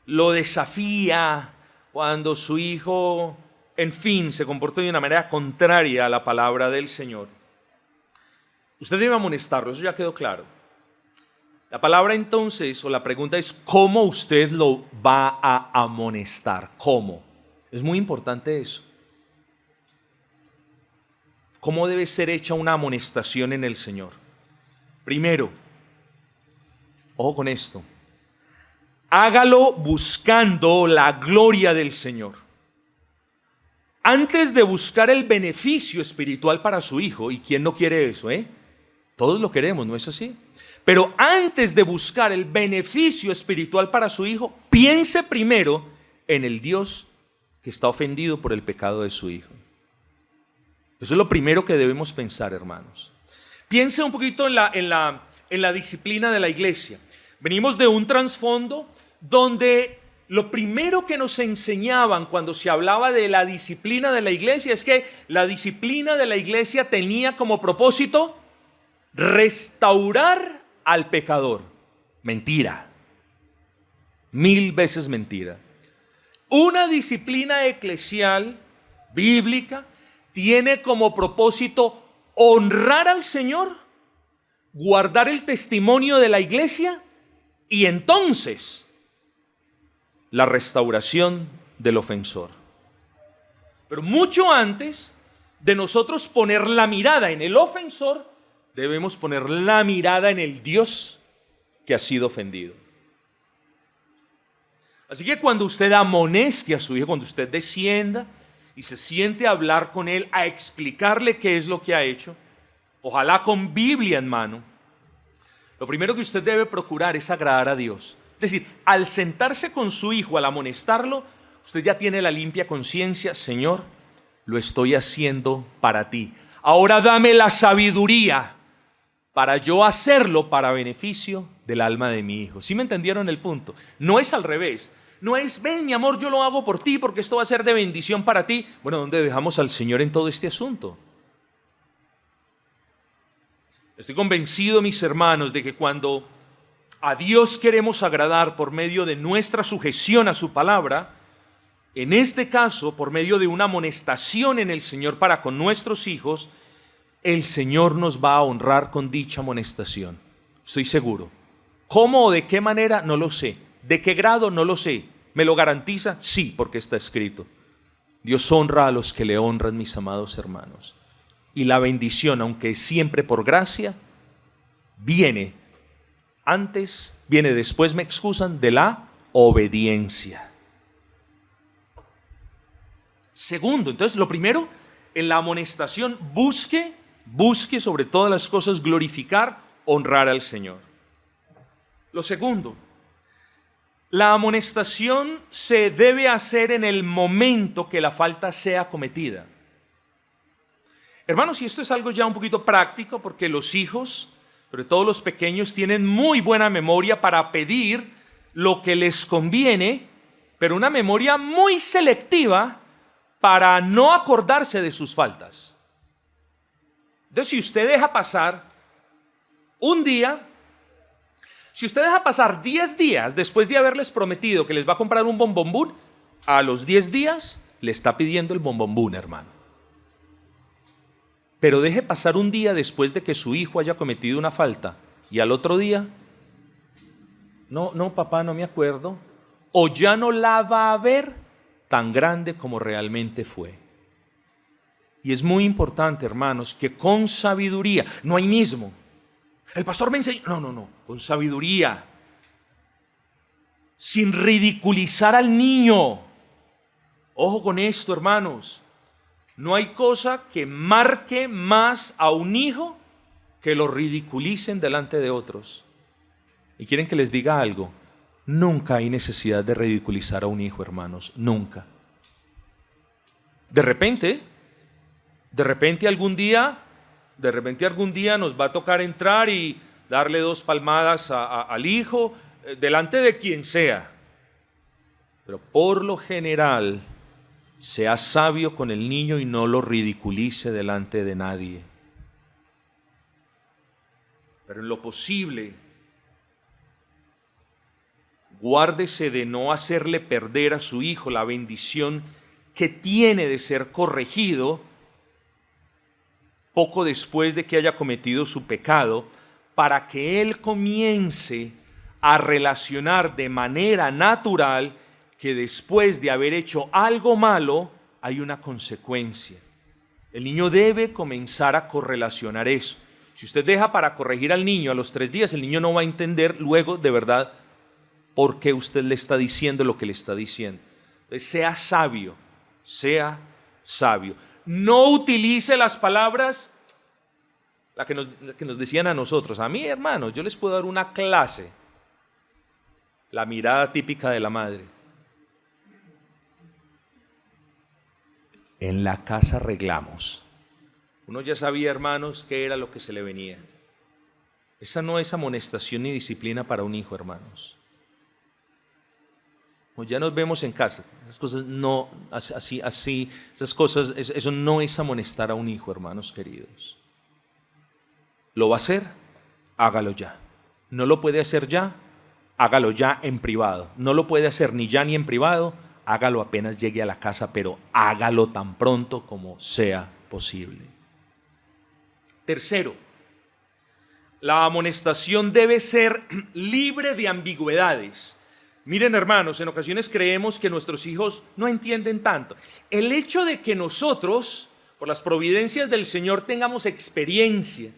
lo desafía, cuando su hijo, en fin, se comporta de una manera contraria a la palabra del Señor, usted debe amonestarlo, eso ya quedó claro. La palabra entonces, o la pregunta es, ¿cómo usted lo va a amonestar? ¿Cómo? Es muy importante eso. ¿Cómo debe ser hecha una amonestación en el Señor? Primero, ojo con esto, hágalo buscando la gloria del Señor. Antes de buscar el beneficio espiritual para su hijo, ¿y quién no quiere eso, Todos lo queremos, ¿no es así? Pero antes de buscar el beneficio espiritual para su hijo, piense primero en el Dios que está ofendido por el pecado de su hijo. Eso es lo primero que debemos pensar, hermanos. Piense un poquito en la disciplina de la iglesia. Venimos de un trasfondo donde lo primero que nos enseñaban cuando se hablaba de la disciplina de la iglesia es que la disciplina de la iglesia tenía como propósito restaurar al pecador. Mentira. 1000 veces mentira. Una disciplina eclesial, bíblica, tiene como propósito honrar al Señor, guardar el testimonio de la iglesia y entonces la restauración del ofensor. Pero mucho antes de nosotros poner la mirada en el ofensor, debemos poner la mirada en el Dios que ha sido ofendido. Así que cuando usted amoneste a su hijo, cuando usted descienda y se siente a hablar con él, a explicarle qué es lo que ha hecho, ojalá con Biblia en mano, lo primero que usted debe procurar es agradar a Dios. Es decir, al sentarse con su hijo, al amonestarlo, usted ya tiene la limpia conciencia: Señor, lo estoy haciendo para ti. Ahora dame la sabiduría para yo hacerlo para beneficio del alma de mi hijo. ¿Sí me entendieron el punto? No es al revés. No es, ven mi amor, yo lo hago por ti porque esto va a ser de bendición para ti. Bueno, ¿dónde dejamos al Señor en todo este asunto? Estoy convencido, mis hermanos, de que cuando a Dios queremos agradar por medio de nuestra sujeción a su palabra, en este caso, por medio de una amonestación en el Señor para con nuestros hijos, el Señor nos va a honrar con dicha amonestación. Estoy seguro. ¿Cómo o de qué manera? No lo sé. ¿De qué grado? No lo sé. ¿Me lo garantiza? Sí, porque está escrito. Dios honra a los que le honran, mis amados hermanos. Y la bendición, aunque es siempre por gracia, viene después, me excusan, de la obediencia. Segundo, entonces, lo primero, en la amonestación, busque sobre todas las cosas glorificar, honrar al Señor. Lo segundo, la amonestación se debe hacer en el momento que la falta sea cometida. Hermanos, y esto es algo ya un poquito práctico, porque los hijos, sobre todo los pequeños, tienen muy buena memoria para pedir lo que les conviene, pero una memoria muy selectiva para no acordarse de sus faltas. Entonces, si usted deja pasar un día, si usted deja pasar 10 días después de haberles prometido que les va a comprar un bombombún, a los 10 días le está pidiendo el bombombún, hermano. Pero deje pasar un día después de que su hijo haya cometido una falta y al otro día, no papá, no me acuerdo, o ya no la va a ver tan grande como realmente fue. Y es muy importante, hermanos, que con sabiduría, no ahí mismo, el pastor me enseñó, no, con sabiduría, sin ridiculizar al niño. Ojo con esto, hermanos. No hay cosa que marque más a un hijo que lo ridiculicen delante de otros. Y quieren que les diga algo: nunca hay necesidad de ridiculizar a un hijo, hermanos, nunca. De repente algún día nos va a tocar entrar y darle 2 palmadas al hijo, delante de quien sea. Pero por lo general, sea sabio con el niño y no lo ridiculice delante de nadie. Pero en lo posible, guárdese de no hacerle perder a su hijo la bendición que tiene de ser corregido poco después de que haya cometido su pecado, para que él comience a relacionar de manera natural que después de haber hecho algo malo hay una consecuencia. El niño debe comenzar a correlacionar eso. Si usted deja para corregir al niño a los 3 días, el niño no va a entender luego de verdad por qué usted le está diciendo lo que le está diciendo. Entonces, sea sabio. No utilice las palabras la que nos decían a nosotros. A mí, hermanos, yo les puedo dar una clase. La mirada típica de la madre. En la casa arreglamos. Uno ya sabía, hermanos, qué era lo que se le venía. Esa no es amonestación ni disciplina para un hijo, hermanos. Como ya nos vemos en casa. Esas cosas no, así, esas cosas, eso no es amonestar a un hijo, hermanos queridos. ¿Lo va a hacer? Hágalo ya. ¿No lo puede hacer ya? Hágalo ya en privado. ¿No lo puede hacer ni ya ni en privado? Hágalo apenas llegue a la casa, pero hágalo tan pronto como sea posible. Tercero, la amonestación debe ser libre de ambigüedades. Miren, hermanos, en ocasiones creemos que nuestros hijos no entienden tanto. El hecho de que nosotros, por las providencias del Señor, tengamos experiencia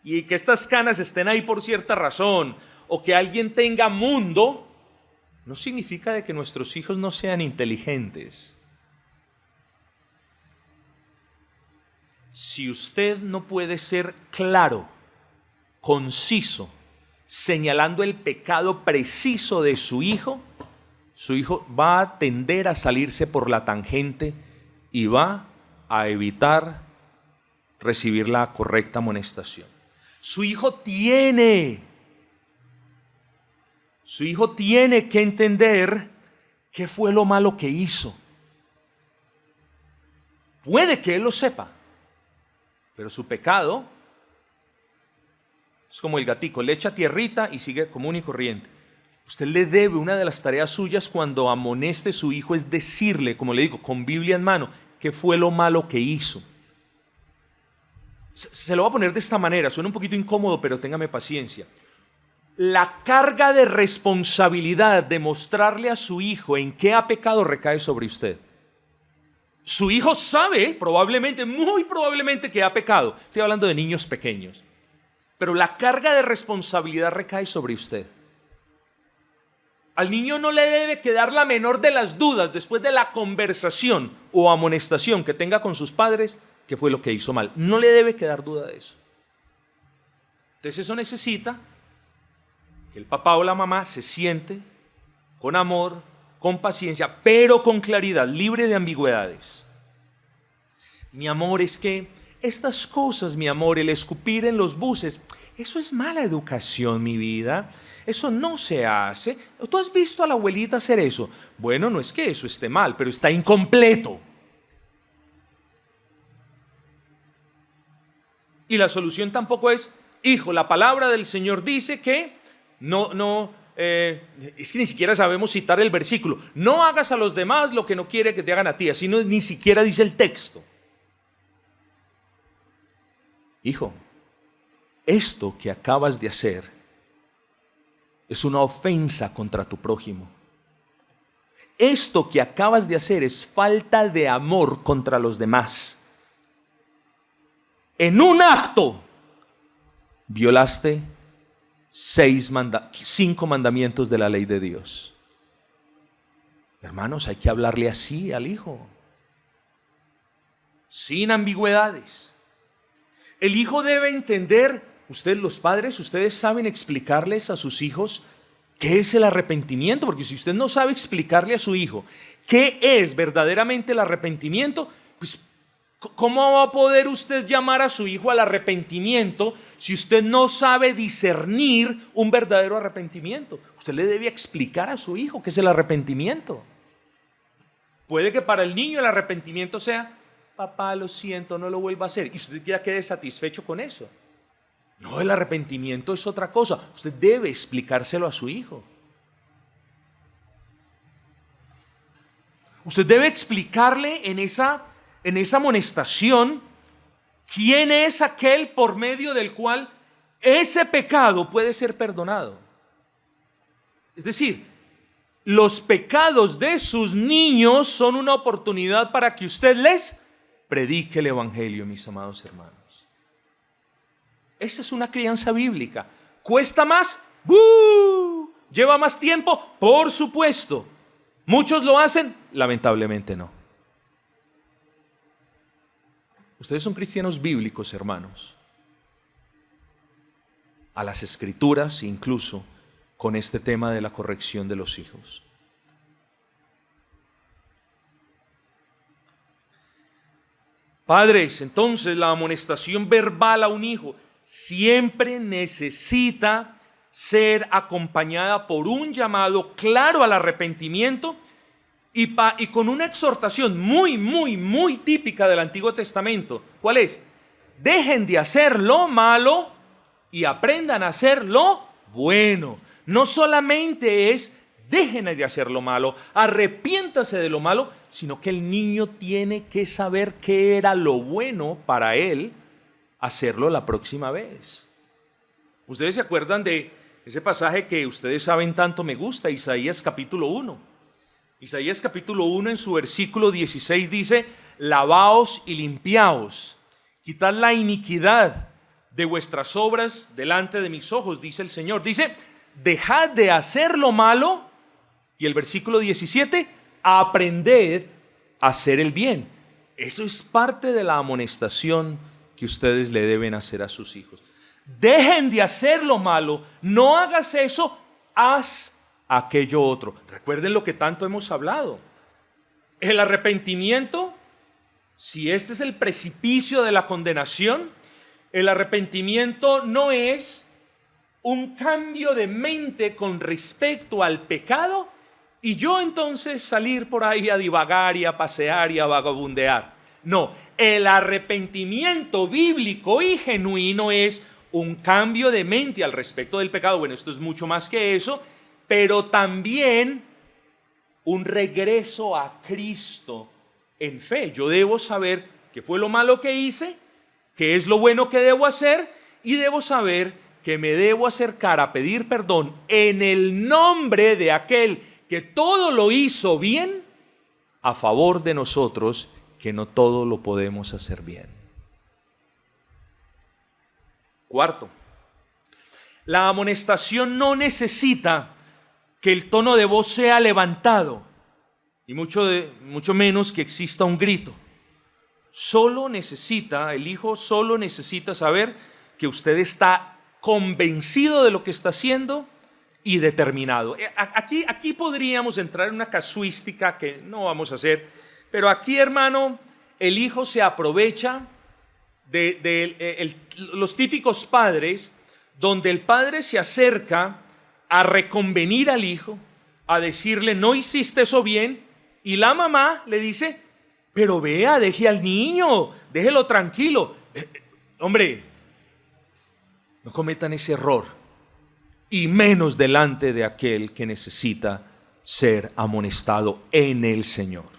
y que estas canas estén ahí por cierta razón, o que alguien tenga mundo, no significa de que nuestros hijos no sean inteligentes. Si usted no puede ser claro, conciso, señalando el pecado preciso de su hijo va a tender a salirse por la tangente y va a evitar recibir la correcta amonestación. Su hijo tiene que entender qué fue lo malo que hizo. Puede que él lo sepa, pero su pecado es como el gatico, le echa tierrita y sigue común y corriente. Usted le debe, una de las tareas suyas cuando amoneste a su hijo es decirle, como le digo, con Biblia en mano, qué fue lo malo que hizo. Se lo voy a poner de esta manera, suena un poquito incómodo, pero téngame paciencia. La carga de responsabilidad de mostrarle a su hijo en qué ha pecado recae sobre usted. Su hijo sabe, probablemente, muy probablemente, que ha pecado. Estoy hablando de niños pequeños. Pero la carga de responsabilidad recae sobre usted. Al niño no le debe quedar la menor de las dudas después de la conversación o amonestación que tenga con sus padres, que fue lo que hizo mal. No le debe quedar duda de eso. Entonces eso necesita que el papá o la mamá se siente con amor, con paciencia, pero con claridad, libre de ambigüedades. Mi amor, es que estas cosas, mi amor, el escupir en los buses, eso es mala educación, mi vida. Eso no se hace. ¿Tú has visto a la abuelita hacer eso? Bueno, no es que eso esté mal, pero está incompleto. Y la solución tampoco es, hijo, la palabra del Señor dice que es que ni siquiera sabemos citar el versículo. No hagas a los demás lo que no quiere que te hagan a ti. Así ni siquiera dice el texto. Hijo, esto que acabas de hacer es una ofensa contra tu prójimo. Esto que acabas de hacer es falta de amor contra los demás. En un acto violaste 5 mandamientos de la ley de Dios. Hermanos, hay que hablarle así al hijo, sin ambigüedades. El hijo debe entender, ustedes los padres, ustedes saben explicarles a sus hijos qué es el arrepentimiento, porque si usted no sabe explicarle a su hijo qué es verdaderamente el arrepentimiento, pues ¿cómo va a poder usted llamar a su hijo al arrepentimiento si usted no sabe discernir un verdadero arrepentimiento? Usted le debe explicar a su hijo qué es el arrepentimiento. Puede que para el niño el arrepentimiento sea, papá, lo siento, no lo vuelva a hacer, y usted ya quede satisfecho con eso. No, el arrepentimiento es otra cosa. Usted debe explicárselo a su hijo. Usted debe explicarle en esa amonestación quién es aquel por medio del cual ese pecado puede ser perdonado. Es decir, los pecados de sus niños son una oportunidad para que usted les predique el evangelio, mis amados hermanos. Esa es una crianza bíblica. ¿Cuesta más? ¡Bú! ¿Lleva más tiempo? Por supuesto. ¿Muchos lo hacen? Lamentablemente no. Ustedes son cristianos bíblicos, hermanos. A las escrituras, incluso, con este tema de la corrección de los hijos. Padres, entonces la amonestación verbal a un hijo siempre necesita ser acompañada por un llamado claro al arrepentimiento y con una exhortación muy típica del Antiguo Testamento. ¿Cuál es? Dejen de hacer lo malo y aprendan a hacer lo bueno. No solamente es dejen de hacer lo malo, arrepiéntase de lo malo, sino que el niño tiene que saber qué era lo bueno para él hacerlo la próxima vez. ¿Ustedes se acuerdan de ese pasaje que ustedes saben tanto me gusta? Isaías capítulo 1. Isaías capítulo 1 en su versículo 16 dice: lavaos y limpiaos, quitad la iniquidad de vuestras obras delante de mis ojos, dice el Señor. Dice, dejad de hacer lo malo. Y el versículo 17, aprended a hacer el bien. Eso es parte de la amonestación que ustedes le deben hacer a sus hijos. Dejen de hacer lo malo, no hagas eso, haz aquello otro. Recuerden lo que tanto hemos hablado. El arrepentimiento, si este es el precipicio de la condenación, el arrepentimiento no es un cambio de mente con respecto al pecado y yo entonces salir por ahí a divagar y a pasear y a vagabundear. No, el arrepentimiento bíblico y genuino es un cambio de mente al respecto del pecado. Bueno, esto es mucho más que eso, pero también un regreso a Cristo en fe. Yo debo saber qué fue lo malo que hice, qué es lo bueno que debo hacer y debo saber que me debo acercar a pedir perdón en el nombre de aquel que todo lo hizo bien a favor de nosotros, que no todo lo podemos hacer bien. Cuarto, la amonestación no necesita que el tono de voz sea levantado y mucho menos que exista un grito. El hijo solo necesita saber que usted está convencido de lo que está haciendo y determinado. Aquí podríamos entrar en una casuística que no vamos a hacer, pero aquí, hermano, el hijo se aprovecha de los típicos padres, donde el padre se acerca a reconvenir al hijo, a decirle, no hiciste eso bien, y la mamá le dice, pero vea, deje al niño, déjelo tranquilo. Hombre, no cometan ese error, y menos delante de aquel que necesita ser amonestado en el Señor.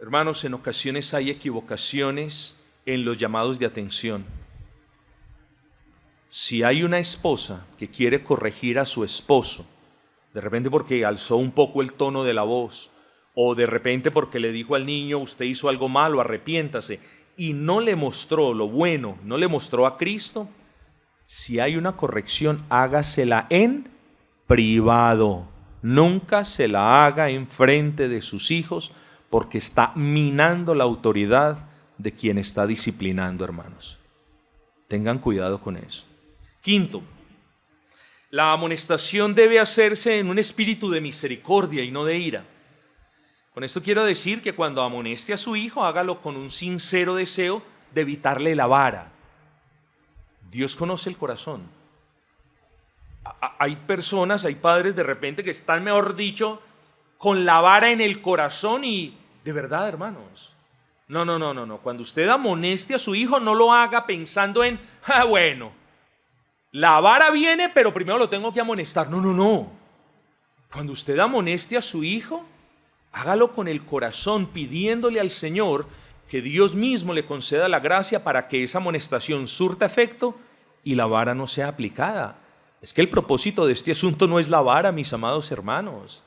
Hermanos, en ocasiones hay equivocaciones en los llamados de atención. Si hay una esposa que quiere corregir a su esposo, de repente porque alzó un poco el tono de la voz, o de repente porque le dijo al niño, usted hizo algo malo, arrepiéntase, y no le mostró lo bueno, no le mostró a Cristo, si hay una corrección, hágasela en privado. Nunca se la haga en frente de sus hijos, porque está minando la autoridad de quien está disciplinando, hermanos. Tengan cuidado con eso. Quinto, la amonestación debe hacerse en un espíritu de misericordia y no de ira. Con esto quiero decir que cuando amoneste a su hijo, hágalo con un sincero deseo de evitarle la vara. Dios conoce el corazón. Hay personas, hay padres de repente que están, mejor dicho, con la vara en el corazón y de verdad, hermanos. No. Cuando usted amoneste a su hijo, no lo haga pensando en, bueno, la vara viene, pero primero lo tengo que amonestar. No. Cuando usted amoneste a su hijo, hágalo con el corazón, pidiéndole al Señor que Dios mismo le conceda la gracia para que esa amonestación surta efecto y la vara no sea aplicada. Es que el propósito de este asunto no es la vara, mis amados hermanos.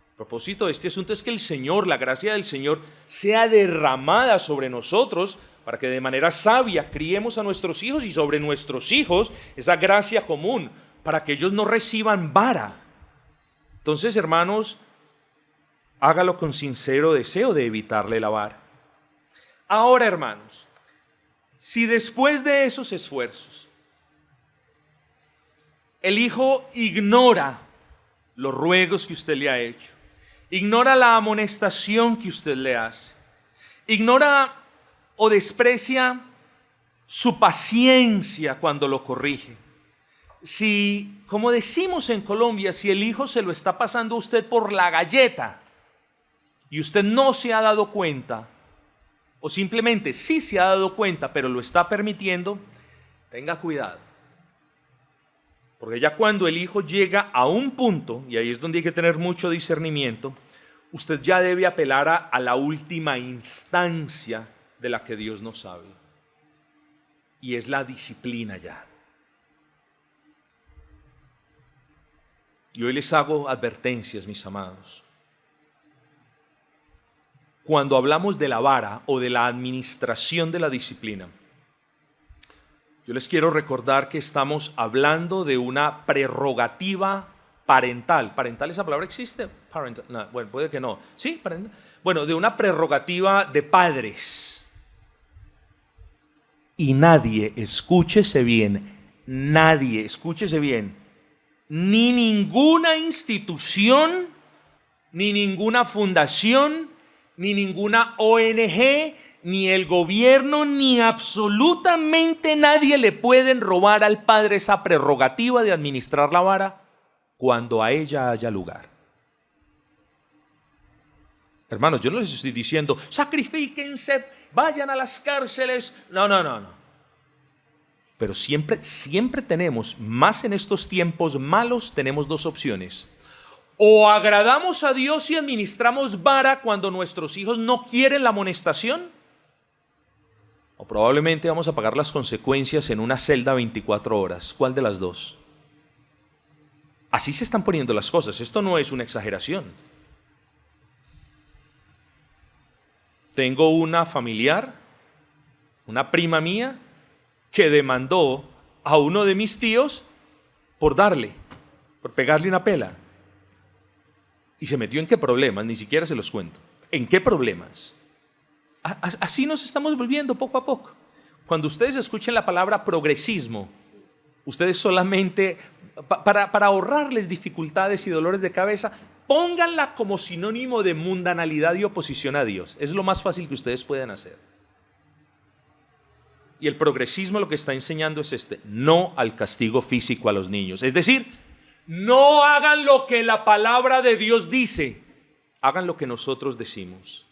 El propósito de este asunto es que el Señor, la gracia del Señor, sea derramada sobre nosotros para que de manera sabia criemos a nuestros hijos y sobre nuestros hijos esa gracia común, para que ellos no reciban vara. Entonces, hermanos, hágalo con sincero deseo de evitarle la vara. Ahora, hermanos, si después de esos esfuerzos el hijo ignora los ruegos que usted le ha hecho, ignora la amonestación que usted le hace, ignora o desprecia su paciencia cuando lo corrige. Si, como decimos en Colombia, si el hijo se lo está pasando a usted por la galleta y usted no se ha dado cuenta, o simplemente sí se ha dado cuenta, pero lo está permitiendo, tenga cuidado. Porque ya cuando el hijo llega a un punto, y ahí es donde hay que tener mucho discernimiento, usted ya debe apelar a la última instancia de la que Dios nos habla. Y es la disciplina ya. Y hoy les hago advertencias, mis amados. Cuando hablamos de la vara o de la administración de la disciplina, yo les quiero recordar que estamos hablando de una prerrogativa parental. ¿Parental esa palabra existe? Parental, no, bueno, puede que no. ¿Sí? Parental. Bueno, de una prerrogativa de padres. Y nadie, escúchese bien, ni ninguna institución, ni ninguna fundación, ni ninguna ONG, ni el gobierno, ni absolutamente nadie le pueden robar al padre esa prerrogativa de administrar la vara cuando a ella haya lugar. Hermanos, yo no les estoy diciendo, sacrifíquense, vayan a las cárceles. No. Pero siempre tenemos, más en estos tiempos malos, tenemos dos opciones. O agradamos a Dios y administramos vara cuando nuestros hijos no quieren la amonestación, o probablemente vamos a pagar las consecuencias en una celda 24 horas. ¿Cuál de las dos? Así se están poniendo las cosas. Esto no es una exageración. Tengo una familiar, una prima mía, que demandó a uno de mis tíos por pegarle una pela. Y se metió en qué problemas, ni siquiera se los cuento. ¿En qué problemas? Así nos estamos volviendo poco a poco. Cuando ustedes escuchen la palabra progresismo, ustedes solamente, para ahorrarles dificultades y dolores de cabeza, pónganla como sinónimo de mundanalidad y oposición a Dios. Es lo más fácil que ustedes pueden hacer. Y el progresismo lo que está enseñando es no al castigo físico a los niños. Es decir, no hagan lo que la palabra de Dios dice, hagan lo que nosotros decimos.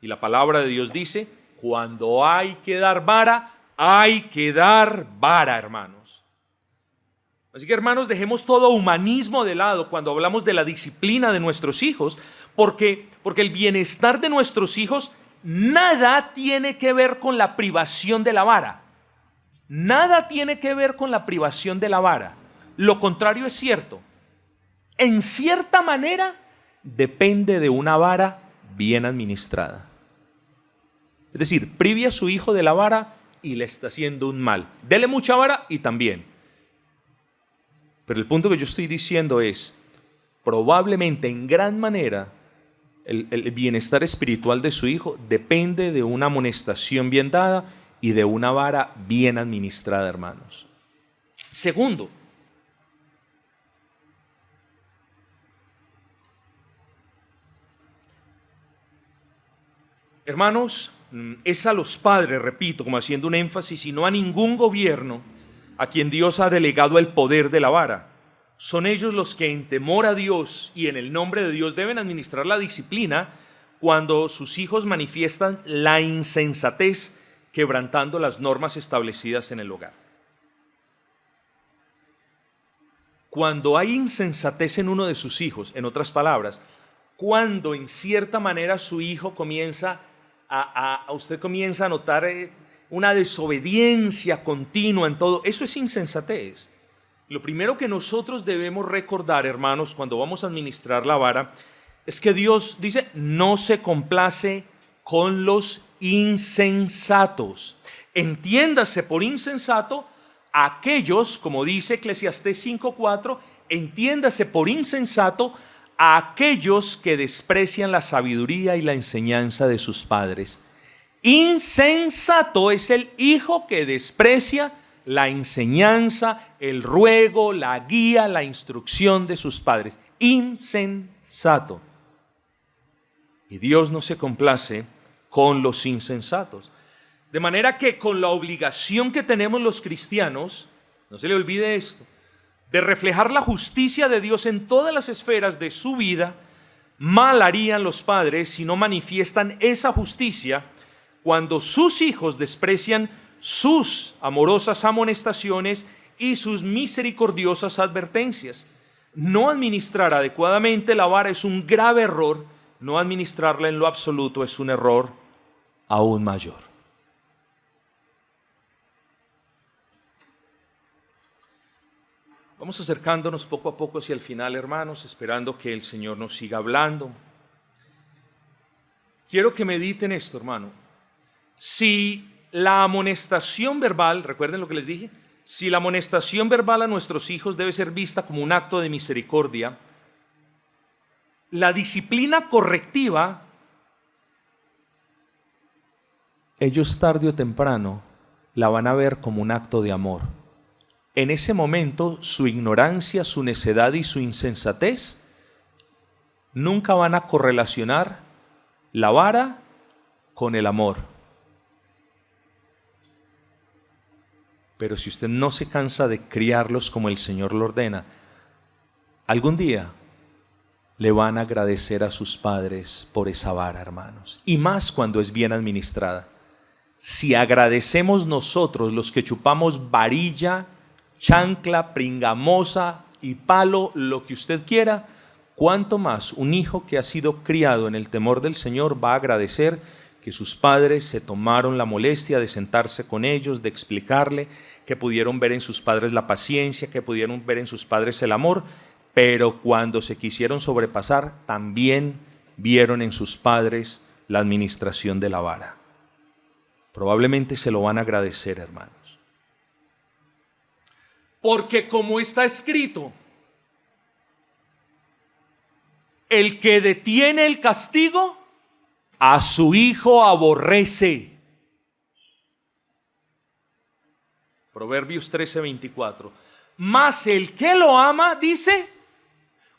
Y la palabra de Dios dice, cuando hay que dar vara, hay que dar vara, hermanos. Así que, hermanos, dejemos todo humanismo de lado cuando hablamos de la disciplina de nuestros hijos, porque el bienestar de nuestros hijos nada tiene que ver con la privación de la vara. Nada tiene que ver con la privación de la vara. Lo contrario es cierto. En cierta manera, depende de una vara bien administrada. Es decir, prive a su hijo de la vara y le está haciendo un mal. Dele mucha vara y también. Pero el punto que yo estoy diciendo es, probablemente en gran manera, el bienestar espiritual de su hijo depende de una amonestación bien dada y de una vara bien administrada, hermanos. Segundo, hermanos, es a los padres, repito, como haciendo un énfasis, y no a ningún gobierno a quien Dios ha delegado el poder de la vara. Son ellos los que en temor a Dios y en el nombre de Dios deben administrar la disciplina cuando sus hijos manifiestan la insensatez quebrantando las normas establecidas en el hogar. Cuando hay insensatez en uno de sus hijos, en otras palabras, cuando en cierta manera su hijo comienza usted comienza a notar una desobediencia continua en todo, eso es insensatez. Lo primero que nosotros debemos recordar, hermanos, cuando vamos a administrar la vara, es que Dios dice, no se complace con los insensatos. Entiéndase por insensato aquellos, como dice Eclesiastés 5:4, entiéndase por insensato a aquellos que desprecian la sabiduría y la enseñanza de sus padres. Insensato es el hijo que desprecia la enseñanza, el ruego, la guía, la instrucción de sus padres. Insensato. Y Dios no se complace con los insensatos. De manera que con la obligación que tenemos los cristianos, no se le olvide esto, de reflejar la justicia de Dios en todas las esferas de su vida, mal harían los padres si no manifiestan esa justicia cuando sus hijos desprecian sus amorosas amonestaciones y sus misericordiosas advertencias. No administrar adecuadamente la vara es un grave error, no administrarla en lo absoluto es un error aún mayor. Vamos acercándonos poco a poco hacia el final, hermanos, esperando que el Señor nos siga hablando. Quiero que mediten esto, hermano. Si la amonestación verbal, recuerden lo que les dije, si la amonestación verbal a nuestros hijos debe ser vista como un acto de misericordia, la disciplina correctiva, ellos tarde o temprano la van a ver como un acto de amor. En ese momento, su ignorancia, su necedad y su insensatez nunca van a correlacionar la vara con el amor. Pero si usted no se cansa de criarlos como el Señor lo ordena, algún día le van a agradecer a sus padres por esa vara, hermanos. Y más cuando es bien administrada. Si agradecemos nosotros, los que chupamos varilla, chancla, pringamosa y palo, lo que usted quiera, cuánto más un hijo que ha sido criado en el temor del Señor va a agradecer que sus padres se tomaron la molestia de sentarse con ellos, de explicarle, que pudieron ver en sus padres la paciencia, que pudieron ver en sus padres el amor, pero cuando se quisieron sobrepasar, también vieron en sus padres la administración de la vara. Probablemente se lo van a agradecer, hermanos. Porque como está escrito, el que detiene el castigo, a su hijo aborrece. Proverbios 13:24. Mas el que lo ama, dice,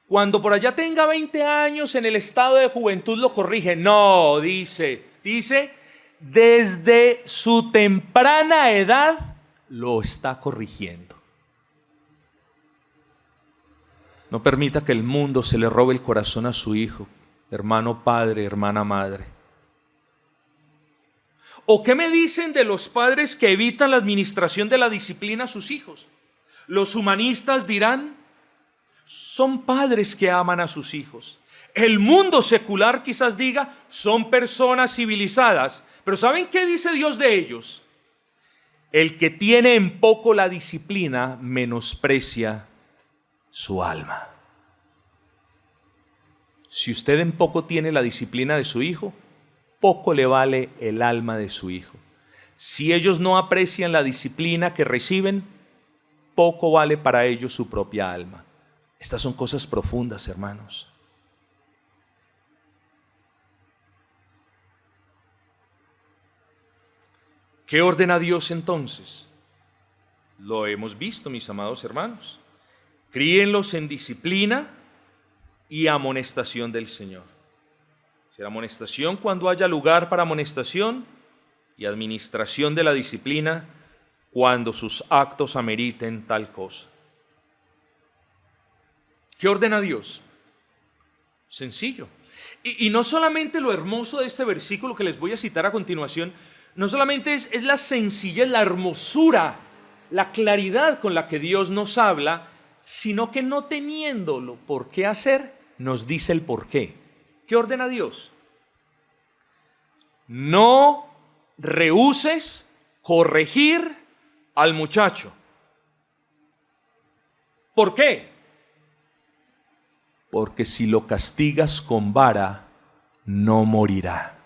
cuando por allá tenga 20 años en el estado de juventud lo corrige. No, dice, desde su temprana edad lo está corrigiendo. No permita que el mundo se le robe el corazón a su hijo, hermano padre, hermana madre. ¿O qué me dicen de los padres que evitan la administración de la disciplina a sus hijos? Los humanistas dirán, son padres que aman a sus hijos. El mundo secular quizás diga, son personas civilizadas. Pero ¿saben qué dice Dios de ellos? El que tiene en poco la disciplina menosprecia su alma. Si usted en poco tiene la disciplina de su hijo, poco le vale el alma de su hijo. Si ellos no aprecian la disciplina que reciben, poco vale para ellos su propia alma. Estas son cosas profundas, hermanos. ¿Qué ordena Dios entonces? Lo hemos visto, mis amados hermanos. Críenlos en disciplina y amonestación del Señor. Será amonestación cuando haya lugar para amonestación y administración de la disciplina cuando sus actos ameriten tal cosa. ¿Qué ordena Dios? Sencillo. Y no solamente lo hermoso de este versículo que les voy a citar a continuación, no solamente es la sencillez, la hermosura, la claridad con la que Dios nos habla, sino que no teniéndolo por qué hacer, nos dice el por qué. ¿Qué ordena Dios? No rehúses corregir al muchacho. ¿Por qué? Porque si lo castigas con vara, no morirá.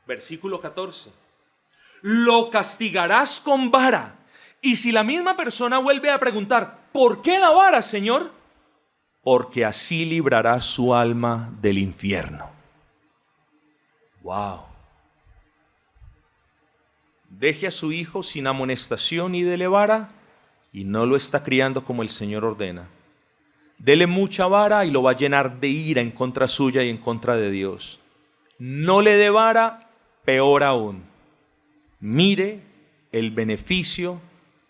Versículo 14. Lo castigarás con vara. Y si la misma persona vuelve a preguntar, ¿por qué la vara, Señor? Porque así librará su alma del infierno. Wow. Deje a su hijo sin amonestación y dele vara, y no lo está criando como el Señor ordena. Dele mucha vara y lo va a llenar de ira en contra suya y en contra de Dios. No le dé vara, peor aún. Mire el beneficio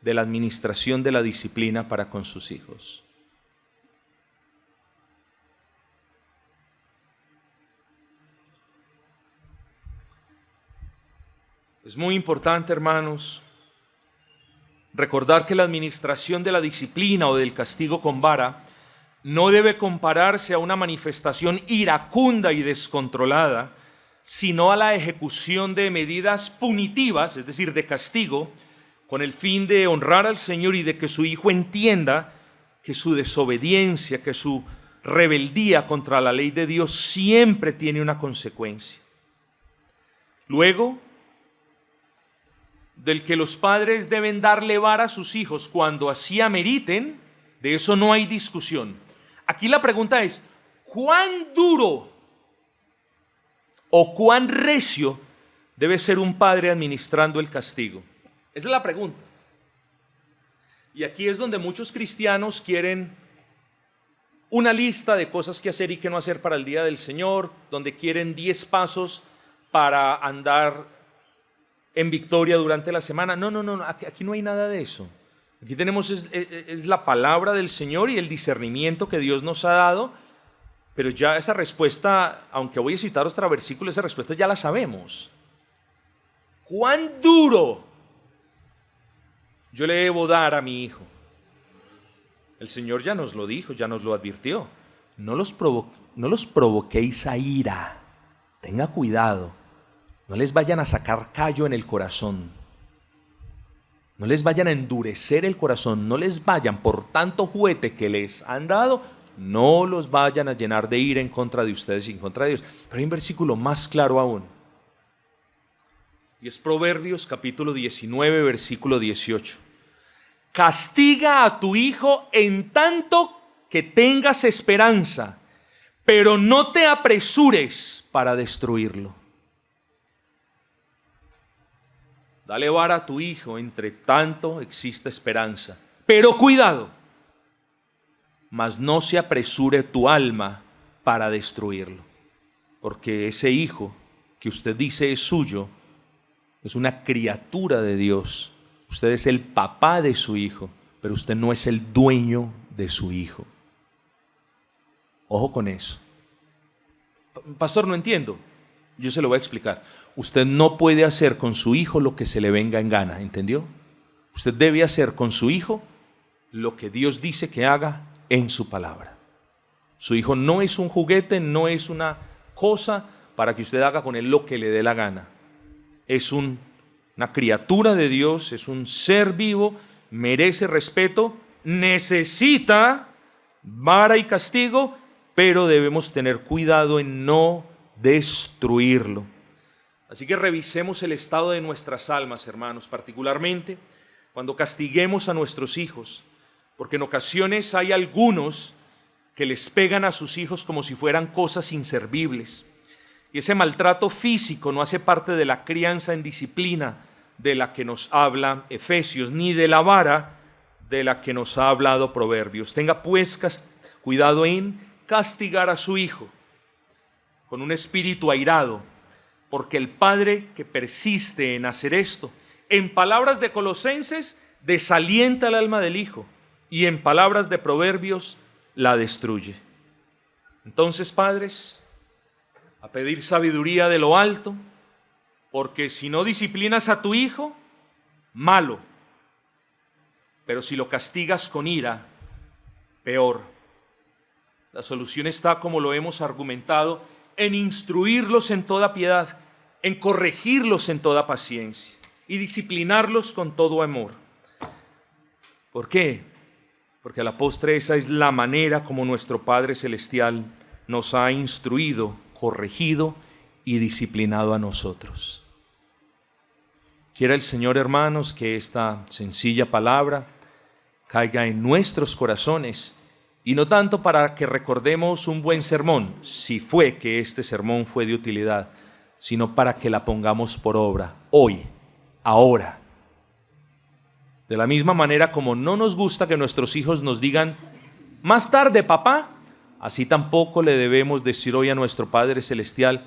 de la administración de la disciplina para con sus hijos. Es muy importante, hermanos, recordar que la administración de la disciplina o del castigo con vara no debe compararse a una manifestación iracunda y descontrolada, sino a la ejecución de medidas punitivas, es decir, de castigo, con el fin de honrar al Señor y de que su hijo entienda que su desobediencia, que su rebeldía contra la ley de Dios siempre tiene una consecuencia. Luego, del que los padres deben darle vara a sus hijos cuando así ameriten, de eso no hay discusión. Aquí la pregunta es, ¿cuán duro o cuán recio debe ser un padre administrando el castigo? Esa es la pregunta. Y aquí es donde muchos cristianos quieren una lista de cosas que hacer y que no hacer para el día del Señor, donde quieren 10 pasos para andar en victoria durante la semana. No, aquí no hay nada de eso. Aquí tenemos es la palabra del Señor y el discernimiento que Dios nos ha dado, pero ya esa respuesta, aunque voy a citar otro versículo, esa respuesta ya la sabemos. ¿Cuán duro yo le debo dar a mi hijo? El Señor ya nos lo dijo, ya nos lo advirtió. No los provoquéis a ira. Tenga cuidado. No les vayan a sacar callo en el corazón. No les vayan a endurecer el corazón. No les vayan, por tanto juguete que les han dado, no los vayan a llenar de ira en contra de ustedes y en contra de Dios. Pero hay un versículo más claro aún. Y es Proverbios capítulo 19, versículo 18. Castiga a tu hijo en tanto que tengas esperanza, pero no te apresures para destruirlo. Dale vara a tu hijo, entre tanto existe esperanza. Pero cuidado, mas no se apresure tu alma para destruirlo. Porque ese hijo que usted dice es suyo, es una criatura de Dios. Usted es el papá de su hijo, pero usted no es el dueño de su hijo. Ojo con eso. Pastor, no entiendo. Yo se lo voy a explicar. Usted no puede hacer con su hijo lo que se le venga en gana, ¿entendió? Usted debe hacer con su hijo lo que Dios dice que haga en su palabra. Su hijo no es un juguete, no es una cosa para que usted haga con él lo que le dé la gana. Es una criatura de Dios, es un ser vivo, merece respeto, necesita vara y castigo, pero debemos tener cuidado en no destruirlo. Así que revisemos el estado de nuestras almas, hermanos, particularmente cuando castiguemos a nuestros hijos, porque en ocasiones hay algunos que les pegan a sus hijos como si fueran cosas inservibles. Y ese maltrato físico no hace parte de la crianza en disciplina de la que nos habla Efesios, ni de la vara de la que nos ha hablado Proverbios. Tenga pues cuidado en castigar a su hijo con un espíritu airado, porque el padre que persiste en hacer esto, en palabras de Colosenses, desalienta el alma del hijo, y en palabras de Proverbios, la destruye. Entonces, padres, a pedir sabiduría de lo alto, porque si no disciplinas a tu hijo, malo, pero si lo castigas con ira, peor. La solución está, como lo hemos argumentado, en instruirlos en toda piedad, en corregirlos en toda paciencia y disciplinarlos con todo amor. ¿Por qué? Porque a la postre esa es la manera como nuestro Padre Celestial nos ha instruido, corregido y disciplinado a nosotros. Quiera el Señor, hermanos, que esta sencilla palabra caiga en nuestros corazones, y no tanto para que recordemos un buen sermón, si fue que este sermón fue de utilidad, sino para que la pongamos por obra, hoy, ahora. De la misma manera como no nos gusta que nuestros hijos nos digan, más tarde, papá, así tampoco le debemos decir hoy a nuestro Padre Celestial,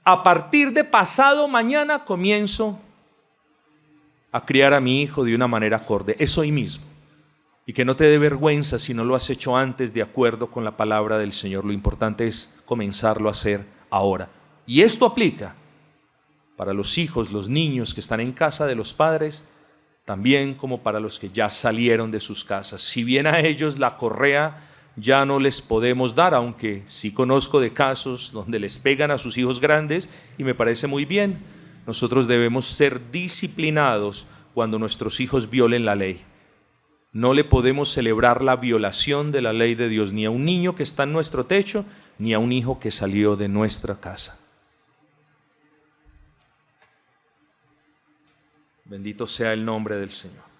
a partir de pasado mañana comienzo a criar a mi hijo de una manera acorde. Es hoy mismo. Y que no te dé vergüenza si no lo has hecho antes de acuerdo con la palabra del Señor. Lo importante es comenzarlo a hacer ahora. Y esto aplica para los hijos, los niños que están en casa de los padres, también como para los que ya salieron de sus casas. Si bien a ellos la correa ya no les podemos dar, aunque sí conozco de casos donde les pegan a sus hijos grandes y me parece muy bien, nosotros debemos ser disciplinados cuando nuestros hijos violen la ley. No le podemos celebrar la violación de la ley de Dios ni a un niño que está en nuestro techo, ni a un hijo que salió de nuestra casa. Bendito sea el nombre del Señor.